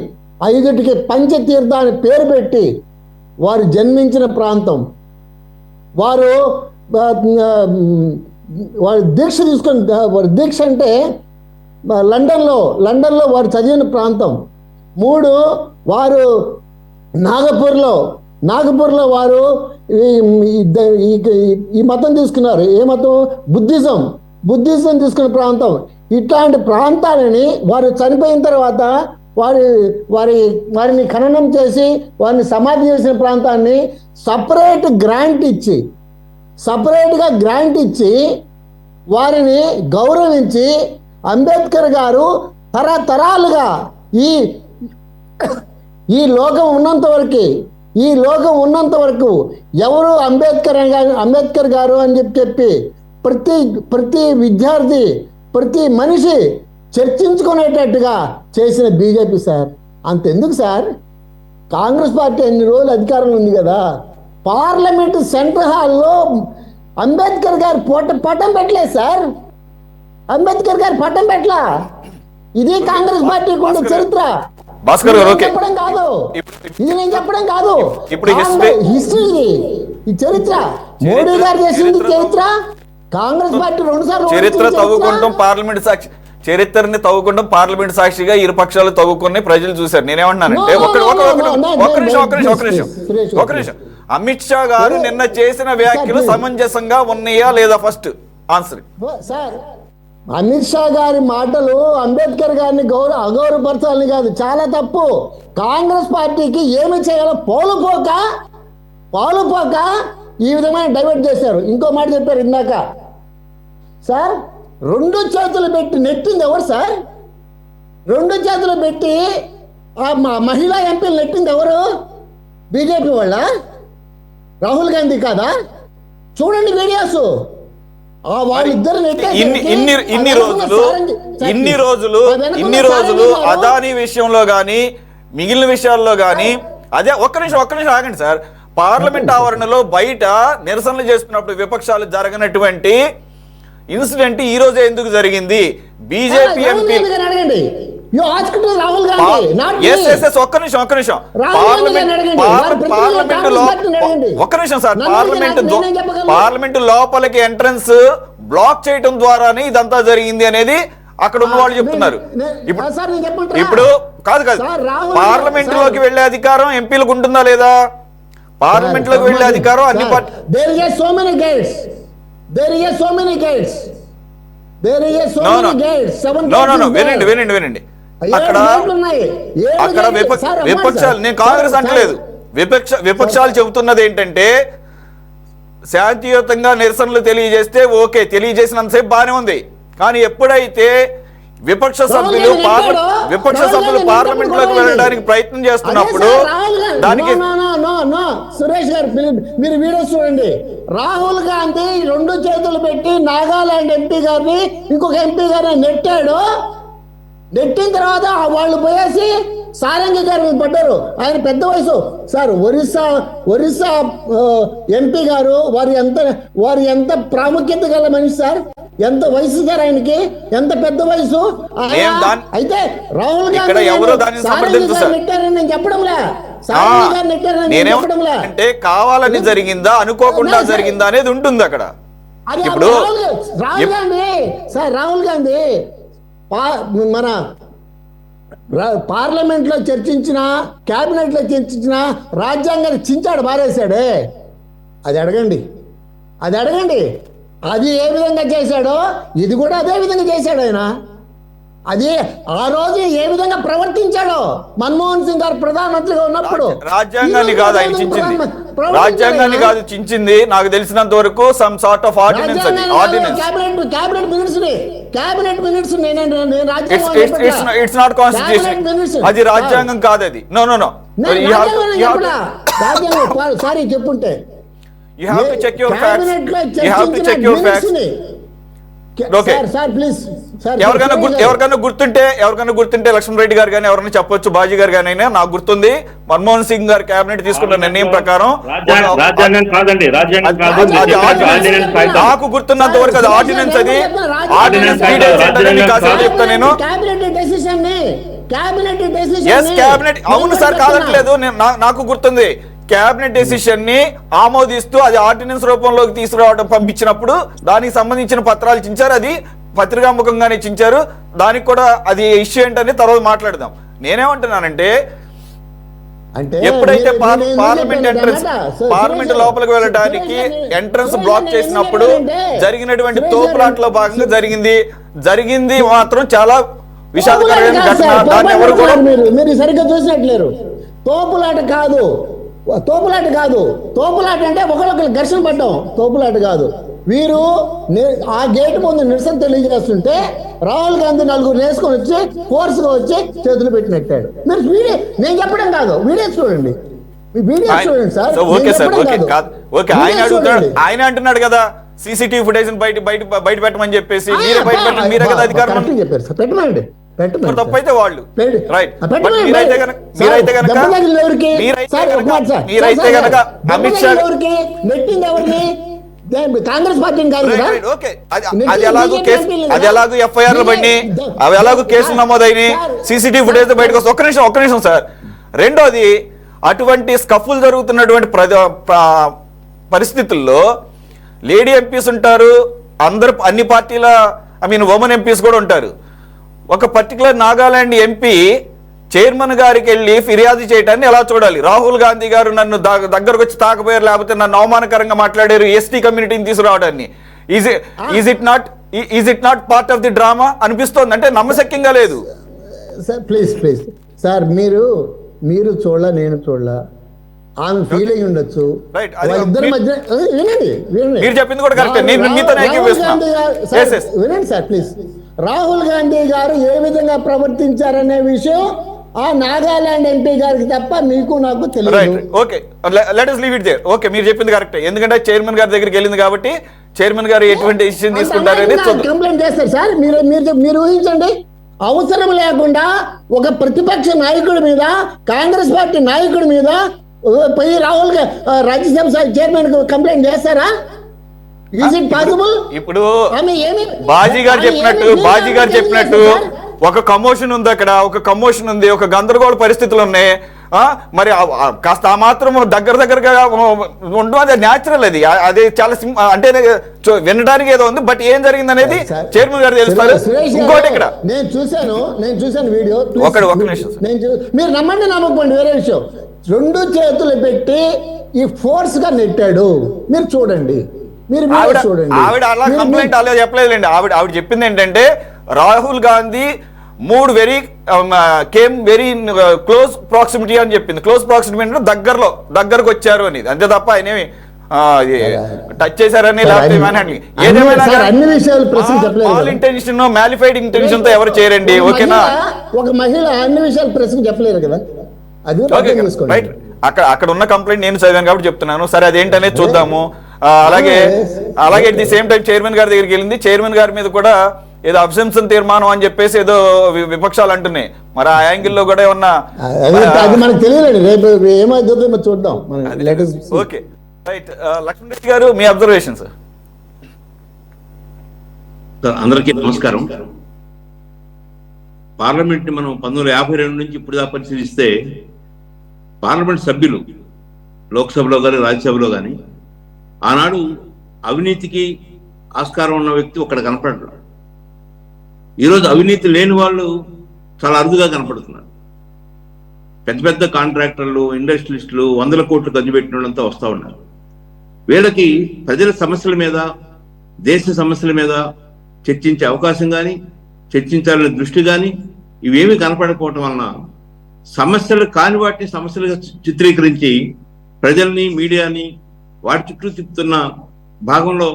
5టికి పంచతీర్థాన్ని పేరు పెట్టి వారు జన్మించిన ప్రాంతం, వారు వారి దీక్ష తీసుకొని వారి దీక్ష అంటే లండన్లో వారు చదివిన ప్రాంతం. 3 వారు నాగపూర్లో వారు ఈ మతం తీసుకున్నారు. ఏ మతం? బుద్ధిజం తీసుకున్న ప్రాంతం. ఇట్లాంటి ప్రాంతాలని వారు చనిపోయిన తర్వాత వారిని ఖననం చేసి వారిని సమాధి చేసిన ప్రాంతాన్ని సపరేట్గా గ్రాంట్ ఇచ్చి వారిని గౌరవించి అంబేద్కర్ గారు తరతరాలుగా ఈ లోకం ఉన్నంత వరకు ఎవరు అంబేద్కర్ గారు అని చెప్పి ప్రతి విద్యార్థి, ప్రతి మనిషి చర్చించుకునేటట్టుగా చేసిన బీజేపీ సార్. అంతెందుకు సార్, కాంగ్రెస్ పార్టీ అన్ని రోజులు అధికారంలో ఉంది కదా, పార్లమెంటు సెంట్రల్ హాల్లో అంబేద్కర్ గారు పట్టం పెట్టలేదు సార్. అంబేద్కర్ గారు పట్టం పెట్టలా. ఇది కాంగ్రెస్ పార్టీ కూడా చరిత్ర. భాస్కర్ గారు చెప్పడం కాదు, ఇది నేను చెప్పడం కాదు, ఇప్పుడు హిస్టరీ, ఈ చరిత్ర. మోడీ గారు చేసింది చరిత్ర. కాంగ్రెస్ పార్టీ 2 సార్లు చరిత్రని తవ్వుకుంటాం పార్లమెంట్ సాక్షిగా ఇరు పక్షాలు తవ్వుకొని ప్రజలు చూశారు. నేనేమంటున్నానంటే ఒక నిమిషం, అమిత్ షా గారు నిన్న చేసిన వ్యాఖ్యలు సమంజసంగా ఉన్నాయా లేదా? First answer sir. Amit Shah గారి మాటలు అంబేద్కర్ గారిని అగౌరవపరచాలని కాదు, చాలా తప్పు. కాంగ్రెస్ పార్టీకి ఏమి చేయాలో పాలుపోక ఈ విధమైన డైవర్ట్ చేశారు. ఇంకో మాట చెప్పారు ఇందాక సార్, 2 చేతులు పెట్టి నెట్టింది ఎవరు సార్? 2 చేతులు పెట్టి ఆ మహిళా ఎంపీలు నెట్టింది ఎవరు? బీజేపీ వాళ్ళ? రాహుల్ గాంధీ కాదా? చూడండి వీడియోస్. వాళ్ళిద్దరు ఇన్ని రోజులు అదానీ విషయంలో గానీ మిగిలిన విషయాల్లో గానీ అదే ఒక్క నిమిషం ఆగండి సార్. పార్లమెంట్ ఆవరణలో బయట నిరసనలు చేస్తున్నప్పుడు విపక్షాలు జరగనటువంటి ఇన్సిడెంట్ ఈ రోజే ఎందుకు జరిగింది? బీజేపీ ఎంపీ పార్లమెంట్ లోపలికి ఎంట్రన్స్ బ్లాక్ చేయడం ద్వారానే ఇదంతా జరిగింది అనేది అక్కడ ఉన్న వాళ్ళు చెప్తున్నారు. ఇప్పుడు కాదు పార్లమెంట్ లోకి వెళ్లే అధికారం ఎంపీలకు ఉంటుందా లేదా? పార్లమెంట్ లోకి వెళ్లే అధికారం అన్ని వినండి. అక్కడ విపక్షాలు, నేను కాంగ్రెస్ అంటలేదు, విపక్షాలు చెబుతున్నది ఏంటంటే శాంతియుతంగా నిరసనలు తెలియజేస్తే ఓకే, తెలియజేసినంతసేపు బానే ఉంది. కానీ ఎప్పుడైతే విపక్ష సభ్యులు పార్లమెంట్ లోకి వెళ్ళడానికి ప్రయత్నం చేస్తున్నప్పుడు దానికి సురేష్ గారు మీరు వీడియో చూడండి. రాహుల్ గాంధీ 2 చేతులు పెట్టి నాగాలాండ్ ఎంపీ గారిని ఇంకొక ఎంపీ గారిని నెట్టిన తర్వాత వాళ్ళు పోయేసి సారంగి గారి మీద పడ్డారు. ఆయన పెద్ద వయసు సార్. ఒరిస్సా ఎంపీ గారు వారి ఎంత ప్రాముఖ్యత గల మనిషి సార్. ఎంత వయసు సార్ ఆయనకి, ఎంత పెద్ద వయసు. అయితే రాహుల్ గాంధీ నెట్టారని నేను చెప్పడంలే, అంటే కావాలని జరిగిందా అనుకోకుండా జరిగిందా అనేది ఉంటుంది అక్కడ. ఇప్పుడు రాహుల్ గాంధీ మన పార్లమెంట్ లో చర్చించిన, కేబినెట్ లో చర్చించిన రాజ్యాంగాన్ని చించాడు, బారేశాడే. అది అడగండి. అది ఏ విధంగా చేశాడో ఇది కూడా అదే విధంగా చేశాడు ఆయన. అది ఆ రోజు ఏ విధంగా ప్రవర్తించాడో మన్మోహన్ సింగ్ గారు ప్రధానమంత్రిగా ఉన్నప్పుడు. రాజ్యాంగాన్ని కాదు ఆయన చించింది, రాజ్యాంగాన్ని కాదు చించింది. నాకు తెలిసినంత వరకు some sort of ordinance. Cabinet minutes it's not constitution. అది రాజ్యాంగం కాదు అది. నో సారీ చెప్పుంటే you have to check your facts. Okay sir please sir. ఎవరికైనా గుర్తుంటే లక్ష్మణ్ రెడ్డి గారు కానీ ఎవరైనా చెప్పొచ్చు, బాజీ గారు కానీ. అయినా నాకు గుర్తుంది మన్మోహన్ సింగ్ గారు కేబినెట్ తీసుకున్న నిర్ణయం ప్రకారం నాకు గుర్తున్నంత వరకు అది ఆర్డినెన్స్. అది ఆర్డినెన్స్ చెప్తా నేను. క్యాబినెట్ అవును సార్, కాదట్లేదు. నాకు గుర్తుంది క్యాబినెట్ డెసిషన్ ని ఆమోదిస్తూ అది ఆర్డినెన్స్ రూపంలోకి తీసుకురావడం పంపించినప్పుడు దానికి సంబంధించిన పత్రాలు చించారు, అది పత్రికాముఖంగానే చించారు. దానికి కూడా అది ఇష్యూ ఏంటని తర్వాత మాట్లాడదాం. నేనేమంటున్నానంటే అంటే ఎప్పుడైతే పార్లమెంట్ ఎంట్రన్స్ పార్లమెంట్ లోపలికి వెళ్ళడానికి ఎంట్రన్స్ బ్లాక్ చేసినప్పుడు జరిగినటువంటి తోపులాట్లో భాగంగా జరిగింది మాత్రం చాలా విషాదకరమైన ఘటన. దాన్ని ఎవరు కూడా మీరు సరిగ్గా చూసినట్లేరు. తోపులాట కాదు, తోపులాట అంటే ఒకరొకరు ఘర్షణ పడ్డాం, తోపులాట కాదు. వీరు ఆ గేట్ ముందు నిరసన తెలియజేస్తుంటే రాహుల్ గాంధీ నలుగురు వేసుకొని వచ్చి ఫోర్స్గా వచ్చి చేతులు పెట్టినట్టాడు. మీరు నేను చెప్పడం కాదు, వీడియో చూడండి, చూడండి సార్. Okay sir, okay. ఆయన అంటున్నాడు కదా సీసీటీవీ ఫుటేజ్ బయట పెట్టమని చెప్పేసి, మీరే కదా అధికారం చెప్పారు సార్, పెట్టమండి. తప్పైతే వాళ్ళు అమిత్ షా కాంగ్రెస్ పార్టీని కాదు కదా. అది ఎలాగో ఎఫ్ఐఆర్ పడి అవి ఎలాగో కేసులు నమోదైనాయి, సీసీటీవీ ఫుటేజ్ బయటకు వస్తుంది. ఒక్క నిమిషం సార్. రెండోది, అటువంటి స్కఫుల్ జరుగుతున్నటువంటి పరిస్థితుల్లో లేడీ ఎంపీస్ ఉంటారు, అన్ని పార్టీల ఉమెన్ ఎంపీస్ కూడా ఉంటారు. ఒక పర్టికులర్ నాగాలాండ్ ఎంపీ చైర్మన్ గారికి వెళ్ళి ఫిర్యాదు చేయడాన్ని ఎలా చూడాలి? రాహుల్ గాంధీ గారు నన్ను దగ్గరకు వచ్చి తాకపోయారు, లేకపోతే నన్ను అవమానకరంగా మాట్లాడారు ఎస్టీ కమ్యూనిటీని తీసుకురావడాన్ని. Is it not part of the drama అనిపిస్తోంది. అంటే నమ్మశక్యంగా లేదు సార్. ప్లీజ్ సార్, మీరు చూడలా, నేను చూడలా, ఆమె ఫీల్ అయ్యి ఉండొచ్చు. వాళ్ళిద్దరి మధ్య మీరు చెప్పింది కూడా కరెక్ట్. వినండి సార్ ప్లీజ్. రాహుల్ గాంధీ గారు ఏ విధంగా ప్రవర్తించారనే విషయం ఆ నాగాలాండ్ ఎంపీ గారికి తప్ప మీకు నాకు తెలియదు. Okay, let us leave it there. Okay, మీరు చెప్పింది కరెక్ట్. ఎందుకంటే చైర్మన్ గారి దగ్గరికి వెళ్ళింది కాబట్టి చైర్మన్ గారు ఎటువంటి డిసిషన్ తీసుకుంటారని కంప్లైంట్ చేస్తారు సార్. మీరు ఊహించండి, అవసరం లేకుండా ఒక ప్రతిపక్ష నాయకుడి మీద, కాంగ్రెస్ పార్టీ నాయకుడి మీద పోయి రాహుల్ రాజ్యసభ చైర్మన్ కంప్లైంట్ చేస్తారా? Is it possible? ఇప్పుడు బాజీ గారు చెప్పినట్టు ఒక కమోషన్ ఉంది, అక్కడ ఒక కమోషన్ ఉంది, ఒక గందరగోళ పరిస్థితులు ఉన్నాయి. మరి కాస్త ఆ మాత్రం దగ్గరగా ఉండడం అది న్యాచురల్. అది చాలా అంటే వినడానికి ఏదో ఉంది, బట్ ఏం జరిగింది అనేది చైర్మన్ గారు తెలుస్తారు. ఇంకోటి ఇక్కడ నేను చూసాను వీడియో. ఒక నిమిషం, మీరు నమ్మండి నమ్మకండి, వేరే విషయం. 2 చేతులు పెట్టి ఈ ఫోర్స్ గా నెట్టాడు, మీరు చూడండి. ఆవిడ అలా కంప్లైంట్ అలా చెప్పలేదులేండి. ఆవిడ చెప్పింది ఏంటంటే Rahul Gandhi very close proximity అని చెప్పింది. క్లోజ్ ప్రాక్సిమిటీ అంటే దగ్గరకు వచ్చారు అని, అంతే తప్ప ఆయనేమి టచ్ చేశారని ఇంటెన్షన్ మ్యాలిఫైడ్ ఇంటెన్షన్ తో ఎవరు చేయరండి. ఓకేనా? ఒక మహిళ అన్ని విషయాలు ప్రెస్ చెప్పలేరు కదా. రైట్, అక్కడ ఉన్న కంప్లైంట్ నేను చదివాను కాబట్టి చెప్తున్నాను. సరే, అదేంటనేది చూద్దాము. అలాగే at the same time chairman గారి దగ్గరికి వెళ్ళింది. చైర్మన్ గారి మీద కూడా ఏదో అబ్సెన్షన్ తీర్మానం అని చెప్పేసి ఏదో విపక్షాలు అంటున్నాయి. మరి ఆ యాంగిల్లో కూడా ఏమన్నా మనకు తెలియలేదు, రేపు ఏమైతుందో చూద్దాం. Okay, right. లక్ష్మణ్ రెడ్డి గారు, మీ అబ్జర్వేషన్ సార్. అందరికీ నమస్కారం. పార్లమెంట్ మనం 1952 నుంచి ఇప్పుడు దాకా పరిశీలిస్తే పార్లమెంట్ సభ్యులు లోక్సభలో కానీ రాజ్యసభలో కానీ ఆనాడు అవినీతికి ఆస్కారం ఉన్న వ్యక్తి ఒక్కడ కనపడరు. ఈరోజు అవినీతి లేని వాళ్ళు చాలా అరుదుగా కనపడుతున్నారు. పెద్ద పెద్ద కాంట్రాక్టర్లు, ఇండస్ట్రియలిస్టులు 100 కోట్లు ఖర్చు పెట్టిన వాళ్ళంతా వస్తూ ఉన్నారు. వీళ్ళకి ప్రజల సమస్యల మీద, దేశ సమస్యల మీద చర్చించే అవకాశం కానీ, చర్చించాలనే దృష్టి కానీ ఇవేమీ కనపడకపోవటం వలన సమస్యలు కాని వాటిని సమస్యలుగా చిత్రీకరించి ప్రజల్ని, మీడియాని వాటి చుట్టూ తిప్పుతున్న భాగంలో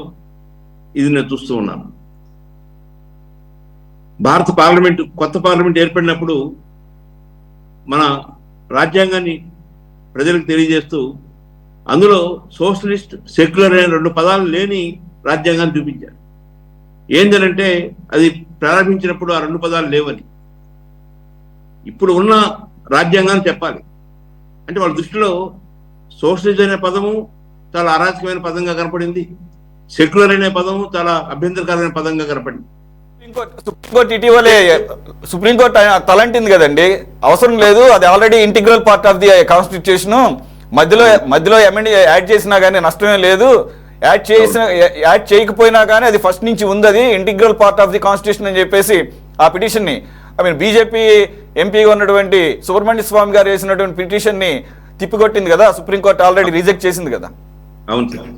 ఇది నేను చూస్తూ ఉన్నాను. భారత పార్లమెంటు, కొత్త పార్లమెంట్ ఏర్పడినప్పుడు మన రాజ్యాంగాన్ని ప్రజలకు తెలియజేస్తూ అందులో సోషలిస్ట్, సెక్యులర్ అనే 2 పదాలు లేని రాజ్యాంగాన్ని చూపించారు. ఏంటంటే అది ప్రారంభించినప్పుడు ఆ 2 పదాలు లేవని. ఇప్పుడు ఉన్న రాజ్యాంగాన్ని చెప్పాలి అంటే వాళ్ళ దృష్టిలో సోషలిజం అనే పదము చాలా అరాచకమైన పదంగా కనపడింది, సెక్యులర్ అనే పదము చాలా అభ్యంతరకరమైన పదంగా కనపడింది. సుప్రీంకోర్టు ఇటీవలే సుప్రీంకోర్టు తలంటింది కదండి, అవసరం లేదు, అది already integral part of the constitution, మధ్యలో ఎమ్మెల్యే యాడ్ చేసినా కానీ నష్టమే లేదు, యాడ్ చేయకపోయినా కానీ అది ఫస్ట్ నుంచి ఉంది, అది integral part of the constitution అని చెప్పేసి ఆ పిటిషన్ని బీజేపీ ఎంపీగా ఉన్నటువంటి సుబ్రహ్మణ్య స్వామి గారు వేసినటువంటి పిటిషన్ని తిప్పికొట్టింది కదా సుప్రీంకోర్టు, ఆల్రెడీ రిజెక్ట్ చేసింది కదా. అవును సార్.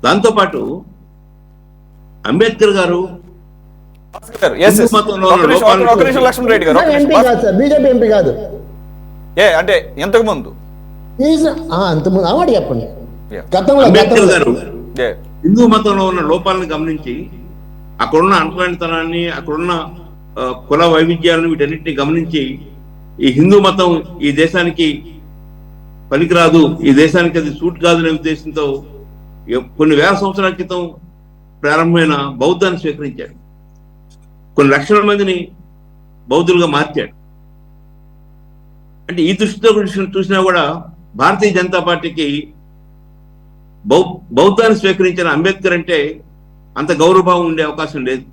దాంతోపాటు అంబేద్కర్ గారు లక్ష్మణ్ రెడ్డి గారు ఎంపీ కాదు సార్, బీజేపీ ఎంపీ కాదు. అంటే ఎంతకు ముందు అంతకుముందు అవాడు చెప్పండి. అంబేద్కర్ గారు హిందూ మతంలో ఉన్న లోపాలను గమనించి అక్కడున్న అంటరానితనాన్ని, అక్కడున్న కుల వైవిధ్యాలను వీటన్నిటిని గమనించి ఈ హిందూ మతం ఈ దేశానికి పనికిరాదు, ఈ దేశానికి అది సూట్ కాదనే ఉద్దేశంతో కొన్ని వేల సంవత్సరాల క్రితం ప్రారంభమైన బౌద్ధాన్ని స్వీకరించాడు. కొన్ని లక్షల మందిని బౌద్ధులుగా మార్చాడు. అంటే ఈ దృష్టితో చూసినా కూడా భారతీయ జనతా పార్టీకి బౌద్ధాన్ని స్వీకరించిన అంబేద్కర్ అంటే అంత గౌరవభావం ఉండే అవకాశం లేదు.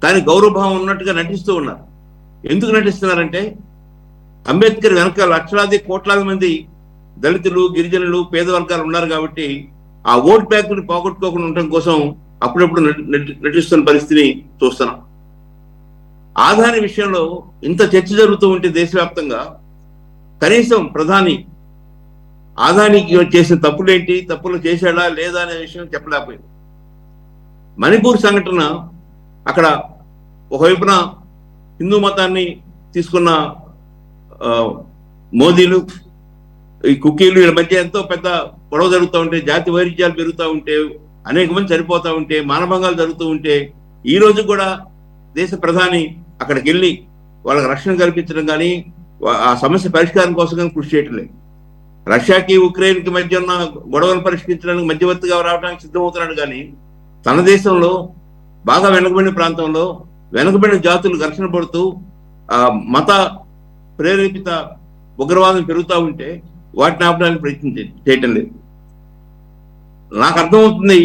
కానీ గౌరవభావం ఉన్నట్టుగా నటిస్తూ ఉన్నారు. ఎందుకు నటిస్తున్నారంటే అంబేద్కర్ వెనక లక్షలాది కోట్లాది మంది దళితులు, గిరిజనులు, పేద వర్గాలు ఉన్నారు కాబట్టి ఆ ఓట్ బ్యాంకుని పోగొట్టుకోకుండా ఉండటం కోసం అప్పుడప్పుడు నటిస్తున్న పరిస్థితిని చూస్తున్నాం. ఆదాని విషయంలో ఇంత చర్చ జరుగుతూ ఉంటే దేశవ్యాప్తంగా కనీసం ప్రధాని ఆదానికి చేసిన తప్పులేంటి, తప్పులు చేశాడా లేదా అనే విషయం చెప్పలేకపోయింది. మణిపూర్ సంఘటన, అక్కడ ఒకవైపున హిందూ మతాన్ని తీసుకున్న మోదీలు, ఈ కుకీలు, వీళ్ళ మధ్య ఎంతో పెద్ద గొడవ జరుగుతూ ఉంటే, జాతి వైరుధ్యాలు పెరుగుతూ ఉంటే, అనేక మంది చనిపోతూ ఉంటే, మానభంగాలు జరుగుతూ ఉంటే, ఈ రోజు కూడా దేశ ప్రధాని అక్కడికి వెళ్ళి వాళ్ళకి రక్షణ కల్పించడం కానీ ఆ సమస్య పరిష్కారం కోసం కానీ కృషి చేయటం లేదు. రష్యాకి ఉక్రెయిన్కి మధ్య ఉన్న గొడవలు పరిష్కరించడానికి మధ్యవర్తిగా రావడానికి సిద్ధమవుతున్నాడు. కానీ తన దేశంలో బాగా వెనుకబడిన ప్రాంతంలో వెనుకబడిన జాతులు ఘర్షణ పడుతూ మత ప్రేరేపిత ఉగ్రవాదం పెరుగుతూ ఉంటే వాటిని ఆపడానికి ప్రయత్నం చేయటం లేదు. నాకు అర్థమవుతుంది,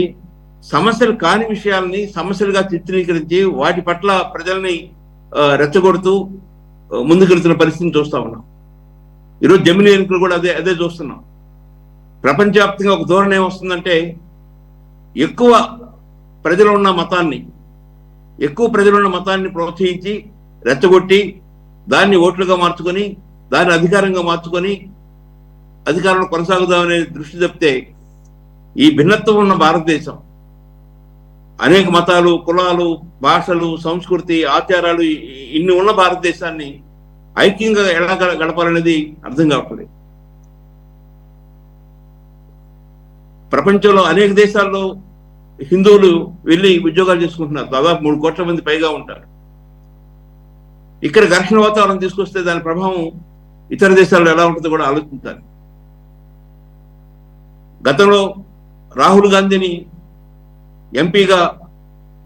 సమస్యలు కాని విషయాల్ని సమస్యలుగా చిత్రీకరించి వాటి పట్ల ప్రజల్ని రెచ్చగొడుతూ ముందుకెళ్తున్న పరిస్థితిని చూస్తా ఉన్నాం. ఈరోజు జమిలీ ఎన్నికలు కూడా అదే చూస్తున్నాం. ప్రపంచవ్యాప్తంగా ఒక ధోరణి ఏమొస్తుందంటే ఎక్కువ ప్రజలున్న మతాన్ని ప్రోత్సహించి రెచ్చగొట్టి దాన్ని ఓట్లుగా మార్చుకొని దాన్ని అధికారంగా మార్చుకొని అధికారంలో కొనసాగుదామనే దృష్టి తప్పితే ఈ భిన్నత్వం ఉన్న భారతదేశం, అనేక మతాలు, కులాలు, భాషలు, సంస్కృతి, ఆచారాలు ఇన్ని ఉన్న భారతదేశాన్ని ఐక్యంగా ఎలా గడపాలనేది అర్థం కావట్లేదు. ప్రపంచంలో అనేక దేశాల్లో హిందువులు వెళ్ళి ఉద్యోగాలు చేసుకుంటున్నారు. దాదాపు 3 కోట్ల మంది పైగా ఉంటారు. ఇక్కడ ఘర్షణ వాతావరణం తీసుకొస్తే దాని ప్రభావం ఇతర దేశాల్లో ఎలా ఉంటుందో కూడా ఆలోచించాలి. గతంలో రాహుల్ గాంధీని ఎంపీగా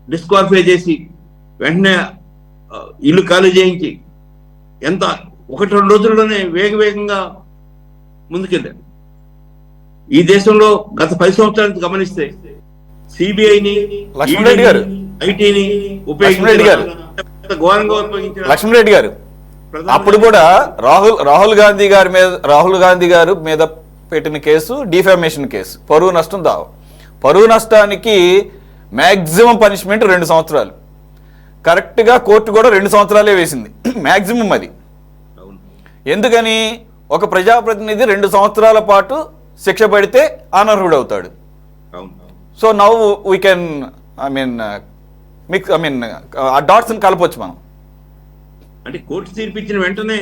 డిస్క్వాలిఫై చేసి వెంటనే ఇల్లు ఖాళీ చేయించి 1-2 రోజుల్లోనే వేగంగా ముందుకెళ్ళారు. ఈ దేశంలో గత 10 సంవత్సరాలకు గమనిస్తే సిబిఐని, ఐటీని లక్ష్మణరెడ్డి గారు అప్పుడు కూడా రాహుల్ గాంధీ గారు మీద పెట్టిన కేసు డిఫామేషన్ కేసు, పరువు నష్టం దావా. పరువు నష్టానికి మ్యాక్సిమం పనిష్మెంట్ 2 సంవత్సరాలు. కరెక్ట్గా కోర్టు కూడా 2 సంవత్సరాలే వేసింది మ్యాక్సిమం. అది ఎందుకని? ఒక ప్రజాప్రతినిధి 2 సంవత్సరాల పాటు శిక్ష పడితే అనర్హుడవుతాడు. సో నౌ వీ కెన్ ఆ డాట్స్ కలపొచ్చు మనం. అంటే కోర్టు తీర్పిచ్చిన వెంటనే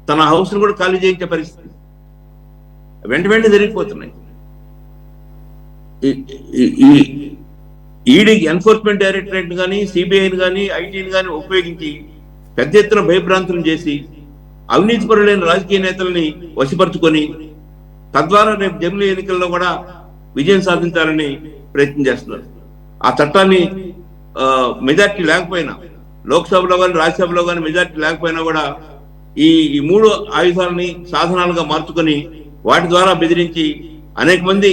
తన హౌస్ కూడా ఖాళీ చేయించే పరిస్థితి వెంట జరిగిపోతున్నాయి. ఈడీ ఎన్ఫోర్స్మెంట్ డైరెక్టరేట్ కానీ, సిబిఐని కానీ, ఐటీని కానీ ఉపయోగించి పెద్ద ఎత్తున భయభ్రాంతులు చేసి అవినీతిపరులైన రాజకీయ నేతల్ని వశపరుచుకొని తద్వారా రేపు జమిలీ ఎన్నికల్లో కూడా విజయం సాధించాలని ప్రయత్నం చేస్తున్నారు. ఆ చట్టాన్ని మెజార్టీ లేకపోయినా, లోక్సభలో కానీ రాజ్యసభలో కానీ మెజార్టీ లేకపోయినా కూడా ఈ 3 ఆయుధాలని సాధనాలుగా మార్చుకొని వాటి ద్వారా బెదిరించి అనేక మంది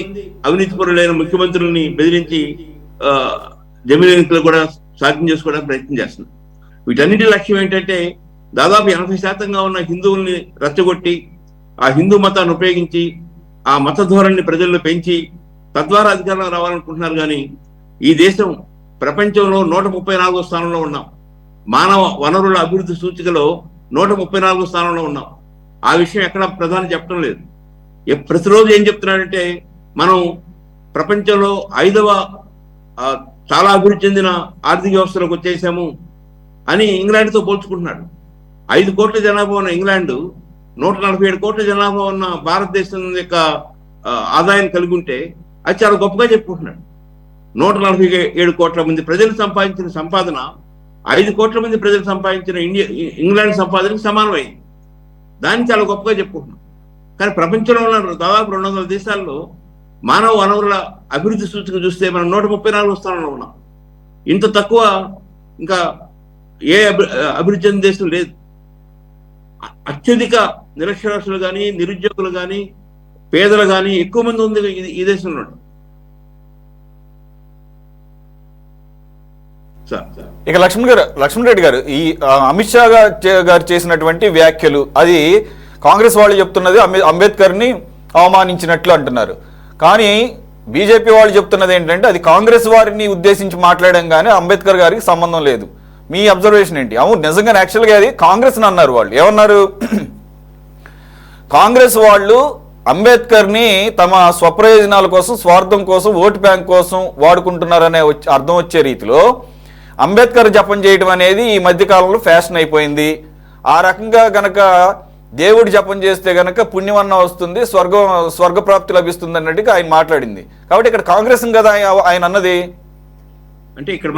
అవినీతిపరులైన ముఖ్యమంత్రుల్ని బెదిరించి జమిలీ ఎన్నికలు కూడా సాధ్యం చేసుకోవడానికి ప్రయత్నం చేస్తున్నారు. వీటన్నిటి లక్ష్యం ఏంటంటే దాదాపు 80% ఉన్న హిందువుల్ని రెచ్చగొట్టి ఆ హిందూ మతాన్ని ఉపయోగించి ఆ మత ధోరణిని ప్రజల్లో పెంచి తద్వారా అధికారంలో రావాలనుకుంటున్నారు. కానీ ఈ దేశం ప్రపంచంలో 134వ స్థానంలో ఉన్నాం. మానవ వనరుల అభివృద్ధి సూచికలో 134వ స్థానంలో ఉన్నాం. ఆ విషయం ఎక్కడ ప్రధాని చెప్పడం లేదు. ప్రతిరోజు ఏం చెప్తున్నాడంటే మనం ప్రపంచంలో 5వ చాలా అభివృద్ధి చెందిన ఆర్థిక వ్యవస్థలోకి వచ్చేసాము అని ఇంగ్లాండ్తో పోల్చుకుంటున్నాడు. 5 కోట్ల జనాభా ఉన్న ఇంగ్లాండ్ 147 కోట్ల జనాభా ఉన్న భారతదేశం యొక్క ఆదాయం కలిగి ఉంటే అది చాలా గొప్పగా చెప్పుకుంటున్నాడు. 147 కోట్ల మంది ప్రజలు సంపాదించిన సంపాదన 5 కోట్ల మంది ప్రజలు సంపాదించిన ఇంగ్లాండ్ సంపాదనకి సమానమైంది. దాన్ని చాలా గొప్పగా చెప్పుకుంటున్నాం. కానీ ప్రపంచంలో ఉన్న దాదాపు 200 దేశాల్లో మానవ వనరుల అభివృద్ధి సూచిక చూస్తే మనం 134వ స్థానంలో ఉన్నాం. ఇంత తక్కువ ఇంకా ఏ అభివృద్ధి చెందిన దేశం లేదు. అత్యధిక నిరక్షరాస్యులు కానీ, నిరుద్యోగులు కానీ, పేదలు కానీ ఎక్కువ మంది ఉంది ఈ దేశంలో. ఇక లక్ష్మణ్ రెడ్డి గారు, ఈ అమిత్ షా గారు చేసినటువంటి వ్యాఖ్యలు, అది కాంగ్రెస్ వాళ్ళు చెప్తున్నది అంబేద్కర్ని అవమానించినట్లు అంటున్నారు. కానీ బీజేపీ వాళ్ళు చెప్తున్నది ఏంటంటే అది కాంగ్రెస్ వారిని ఉద్దేశించి మాట్లాడడం కానీ అంబేద్కర్ గారికి సంబంధం లేదు. మీ అబ్జర్వేషన్ ఏంటి? అవును, నిజంగా యాక్చువల్గా అది కాంగ్రెస్ అని అన్నారు. వాళ్ళు ఏమన్నారు? కాంగ్రెస్ వాళ్ళు అంబేద్కర్ని తమ స్వప్రయోజనాల కోసం, స్వార్థం కోసం, ఓటు బ్యాంక్ కోసం వాడుకుంటున్నారనే అర్థం వచ్చే రీతిలో అంబేద్కర్ జపం చేయడం అనేది ఈ మధ్యకాలంలో ఫ్యాషన్ అయిపోయింది. ఆ రకంగా గనక దేవుడి జపం చేస్తే గనక పుణ్యమన్న వస్తుంది, స్వర్గప్రాప్తి లభిస్తుంది అన్నట్టుగా ఆయన మాట్లాడింది. కాబట్టి ఇక్కడ కాంగ్రెస్ కదా ఆయన అన్నది. అంటే ఇక్కడ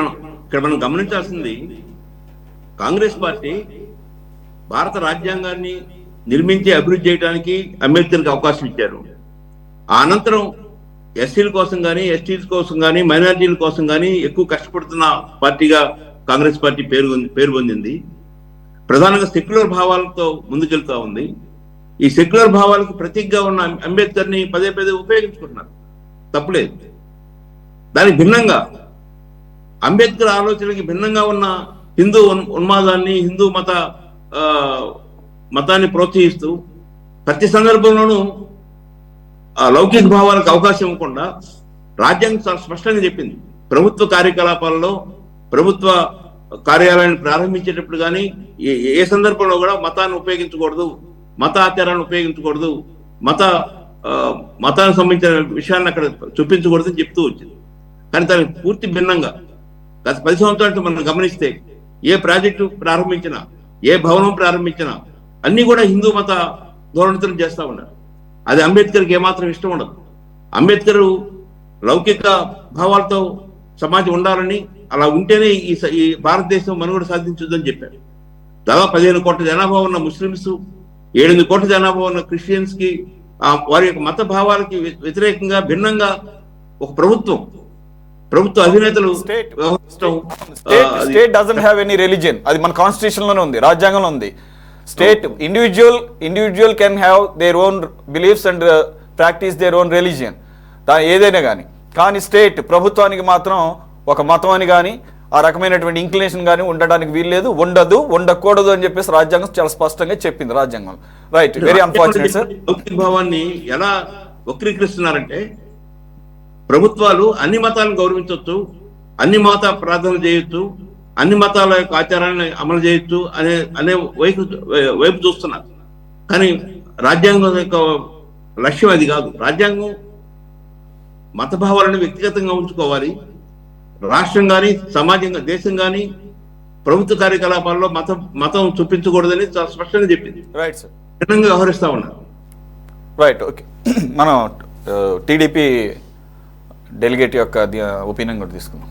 మనం గమనించాల్సింది, కాంగ్రెస్ పార్టీ భారత రాజ్యాంగాన్ని నిర్మించి అభివృద్ధి చేయడానికి అంబేద్కర్కి అవకాశం ఇచ్చారు. ఆ అనంతరం ఎస్సీల కోసం కానీ, ఎస్టీల కోసం కానీ, మైనారిటీల కోసం కానీ ఎక్కువ కష్టపడుతున్న పార్టీగా కాంగ్రెస్ పార్టీ పేరు పొందింది. ప్రధానంగా సెక్యులర్ భావాలతో ముందుకెళ్తా ఉంది. ఈ సెక్యులర్ భావాలకు ప్రతీకగా ఉన్న అంబేద్కర్ని పదే ఉపయోగించుకుంటున్నారు, తప్పులేదు. దానికి భిన్నంగా అంబేద్కర్ ఆలోచనకి భిన్నంగా ఉన్న హిందూ ఉన్మాదాన్ని, హిందూ మతాన్ని ప్రోత్సహిస్తూ ప్రతి సందర్భంలోనూ లౌకిక భావాలకు అవకాశం ఇవ్వకుండా రాజ్యాంగం చాలా స్పష్టంగా చెప్పింది. ప్రభుత్వ కార్యకలాపాలలో, ప్రభుత్వ కార్యాలయాన్ని ప్రారంభించేటప్పుడు కానీ ఏ సందర్భంలో కూడా మతాన్ని ఉపయోగించకూడదు, మత ఆచారాన్ని ఉపయోగించకూడదు, మతానికి సంబంధించిన విషయాన్ని అక్కడ చూపించకూడదు అని చెప్తూ వచ్చింది. కానీ దానికి పూర్తి భిన్నంగా గత 10 సంవత్సరాలు మనం గమనిస్తే ఏ ప్రాజెక్టు ప్రారంభించినా, ఏ భవనం ప్రారంభించినా అన్ని కూడా హిందూ మత ధోరణితో చేస్తా ఉన్నారు. అది అంబేద్కర్కి ఏమాత్రం ఇష్టం ఉండదు. అంబేద్కర్ లౌకిక భావాలతో సమాజం ఉండాలని, అలా ఉంటేనే ఈ భారతదేశం మనుగడ సాధించుద్దని చెప్పారు. దాదాపు 15 కోట్ల జనాభా ఉన్న ముస్లిమ్స్, 8 కోట్ల జనాభా ఉన్న క్రిస్టియన్స్ కి వారి యొక్క మత భావాలకి వ్యతిరేకంగా భిన్నంగా ఒక ప్రభుత్వ అధినేతలు state doesn't have any religion. అది మన కాన్స్టిట్యూషన్ లోనే ఉంది, రాజ్యాంగంలో ఉంది. State individual can have their own beliefs and practice their own religion, ఏదైనా కానీ స్టేట్ ప్రభుత్వానికి మాత్రం ఒక మతం అని కానీ ఆ రకమైనటువంటి ఇంక్లినేషన్ కానీ ఉండడానికి వీల్లేదు, ఉండకూడదు అని చెప్పేసి రాజ్యాంగం చాలా స్పష్టంగా చెప్పింది. రాజ్యాంగం రైట్. Very unfortunate sir. లౌకిక భావాన్ని ఎలా వక్రీకరిస్తున్నారంటే ప్రభుత్వాలు అన్ని మతాలను గౌరవించవచ్చు, అన్ని మత ప్రార్థనలు చేయొచ్చు, అన్ని మతాల యొక్క ఆచారాన్ని అమలు చేయొచ్చు అనే వైపు చూస్తున్నారు. కానీ రాజ్యాంగం యొక్క లక్ష్యం అది కాదు. రాజ్యాంగం మత భావాలను వ్యక్తిగతంగా ఉంచుకోవాలి. రాష్ట్రం కానీ, సమాజంగా, దేశం కానీ ప్రభుత్వ కార్యకలాపాల్లో మతం చూపించకూడదని చాలా స్పష్టంగా చెప్పింది. Right sir. భిన్నంగా వ్యవహరిస్తా ఉన్నారు. Right, okay. మనం టీడీపీ డెలిగేట్ యొక్క ఒపీనియన్ కూడా తీసుకున్నాం.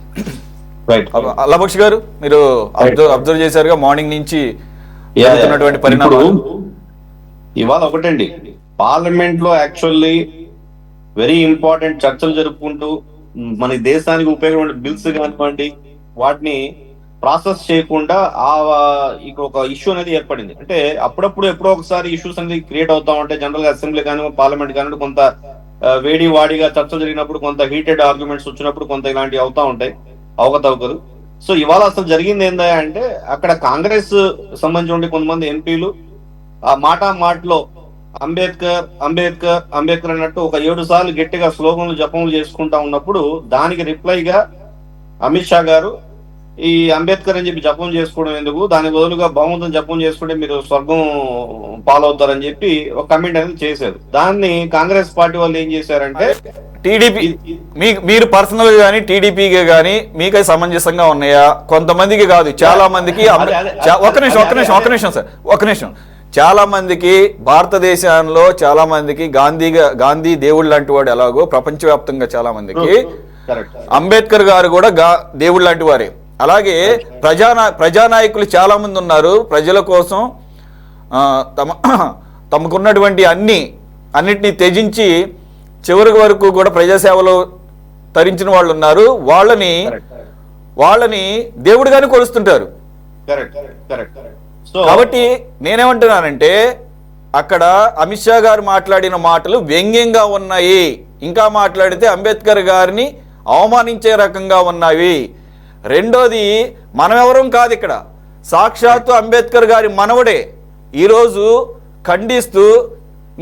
అల్లబక్షి గారు, మీరు అబ్జర్వ్ చేశారుగా మార్నింగ్ నుంచి జరుగుతున్నటువంటి పరిణామాలు. ఇవాళ ఒకటండి, పార్లమెంట్ లో యాక్చువల్లీ వెరీ ఇంపార్టెంట్ చర్చలు జరుపుకుంటూ మన దేశానికి ఉపయోగపడే బిల్స్ కానివ్వండి వాటిని ప్రాసెస్ చేయకుండా ఒక ఇష్యూ అనేది ఏర్పడింది. అంటే అప్పుడప్పుడు ఎప్పుడో ఒకసారి ఇష్యూస్ అనేది క్రియేట్ అవుతా ఉంటాయి. జనరల్ గా అసెంబ్లీ కానీ పార్లమెంట్ కానీ కొంత వాడిగా చర్చలు జరిగినప్పుడు, కొంత హీటెడ్ ఆర్గ్యుమెంట్స్ వచ్చినప్పుడు కొంత ఇలాంటివి అవుతా ఉంటాయి, అవకతవకలు. సో ఇవాళ అసలు జరిగింది ఏందా అంటే, అక్కడ కాంగ్రెస్ సంబంధించిన కొంతమంది ఎంపీలు ఆ మాటలో అంబేద్కర్ అంబేద్కర్ అంబేద్కర్ అన్నట్టు ఒక 7 సార్లు గట్టిగా స్లోగన్లు జపములు చేసుకుంటా ఉన్నప్పుడు దానికి రిప్లైగా అమిత్ షా గారు ఈ అంబేద్కర్ అని చెప్పి జపం చేసుకోవడం ఎందుకు, దాని బదులుగా భగవంతుని జపం చేసుకుంటే మీరు స్వర్గం పాలవుతారని చెప్పి ఒక కమెంట్ అనేది చేశారు. దాన్ని కాంగ్రెస్ పార్టీ వాళ్ళు ఏం చేశారంటే టీడీపీ మీరు పర్సనల్ గానీ టీడీపీకి గానీ మీకు సమంజసంగా ఉన్నాయా? కొంతమందికి కాదు, చాలా మందికి. ఒక నిమిషం చాలా మందికి భారతదేశంలో చాలా మందికి గాంధీ దేవుడు లాంటి వాడు ఎలాగో ప్రపంచవ్యాప్తంగా చాలా మందికి అంబేద్కర్ గారు కూడా దేవుడు లాంటి వారే. అలాగే ప్రజానాయకులు చాలా మంది ఉన్నారు, ప్రజల కోసం తమకున్నటువంటి అన్నిటినీ త్యజించి చివరి వరకు కూడా ప్రజాసేవలో తరించిన వాళ్ళు ఉన్నారు. వాళ్ళని దేవుడిగానే కొలుస్తుంటారు. కాబట్టి నేనేమంటున్నానంటే అక్కడ అమిత్ షా గారు మాట్లాడిన మాటలు వ్యంగ్యంగా ఉన్నాయి, ఇంకా మాట్లాడితే అంబేద్కర్ గారిని అవమానించే రకంగా ఉన్నాయి. రెండోది, మనమెవరం కాదు ఇక్కడ, సాక్షాత్తు అంబేద్కర్ గారి మనవడే ఈరోజు ఖండిస్తూ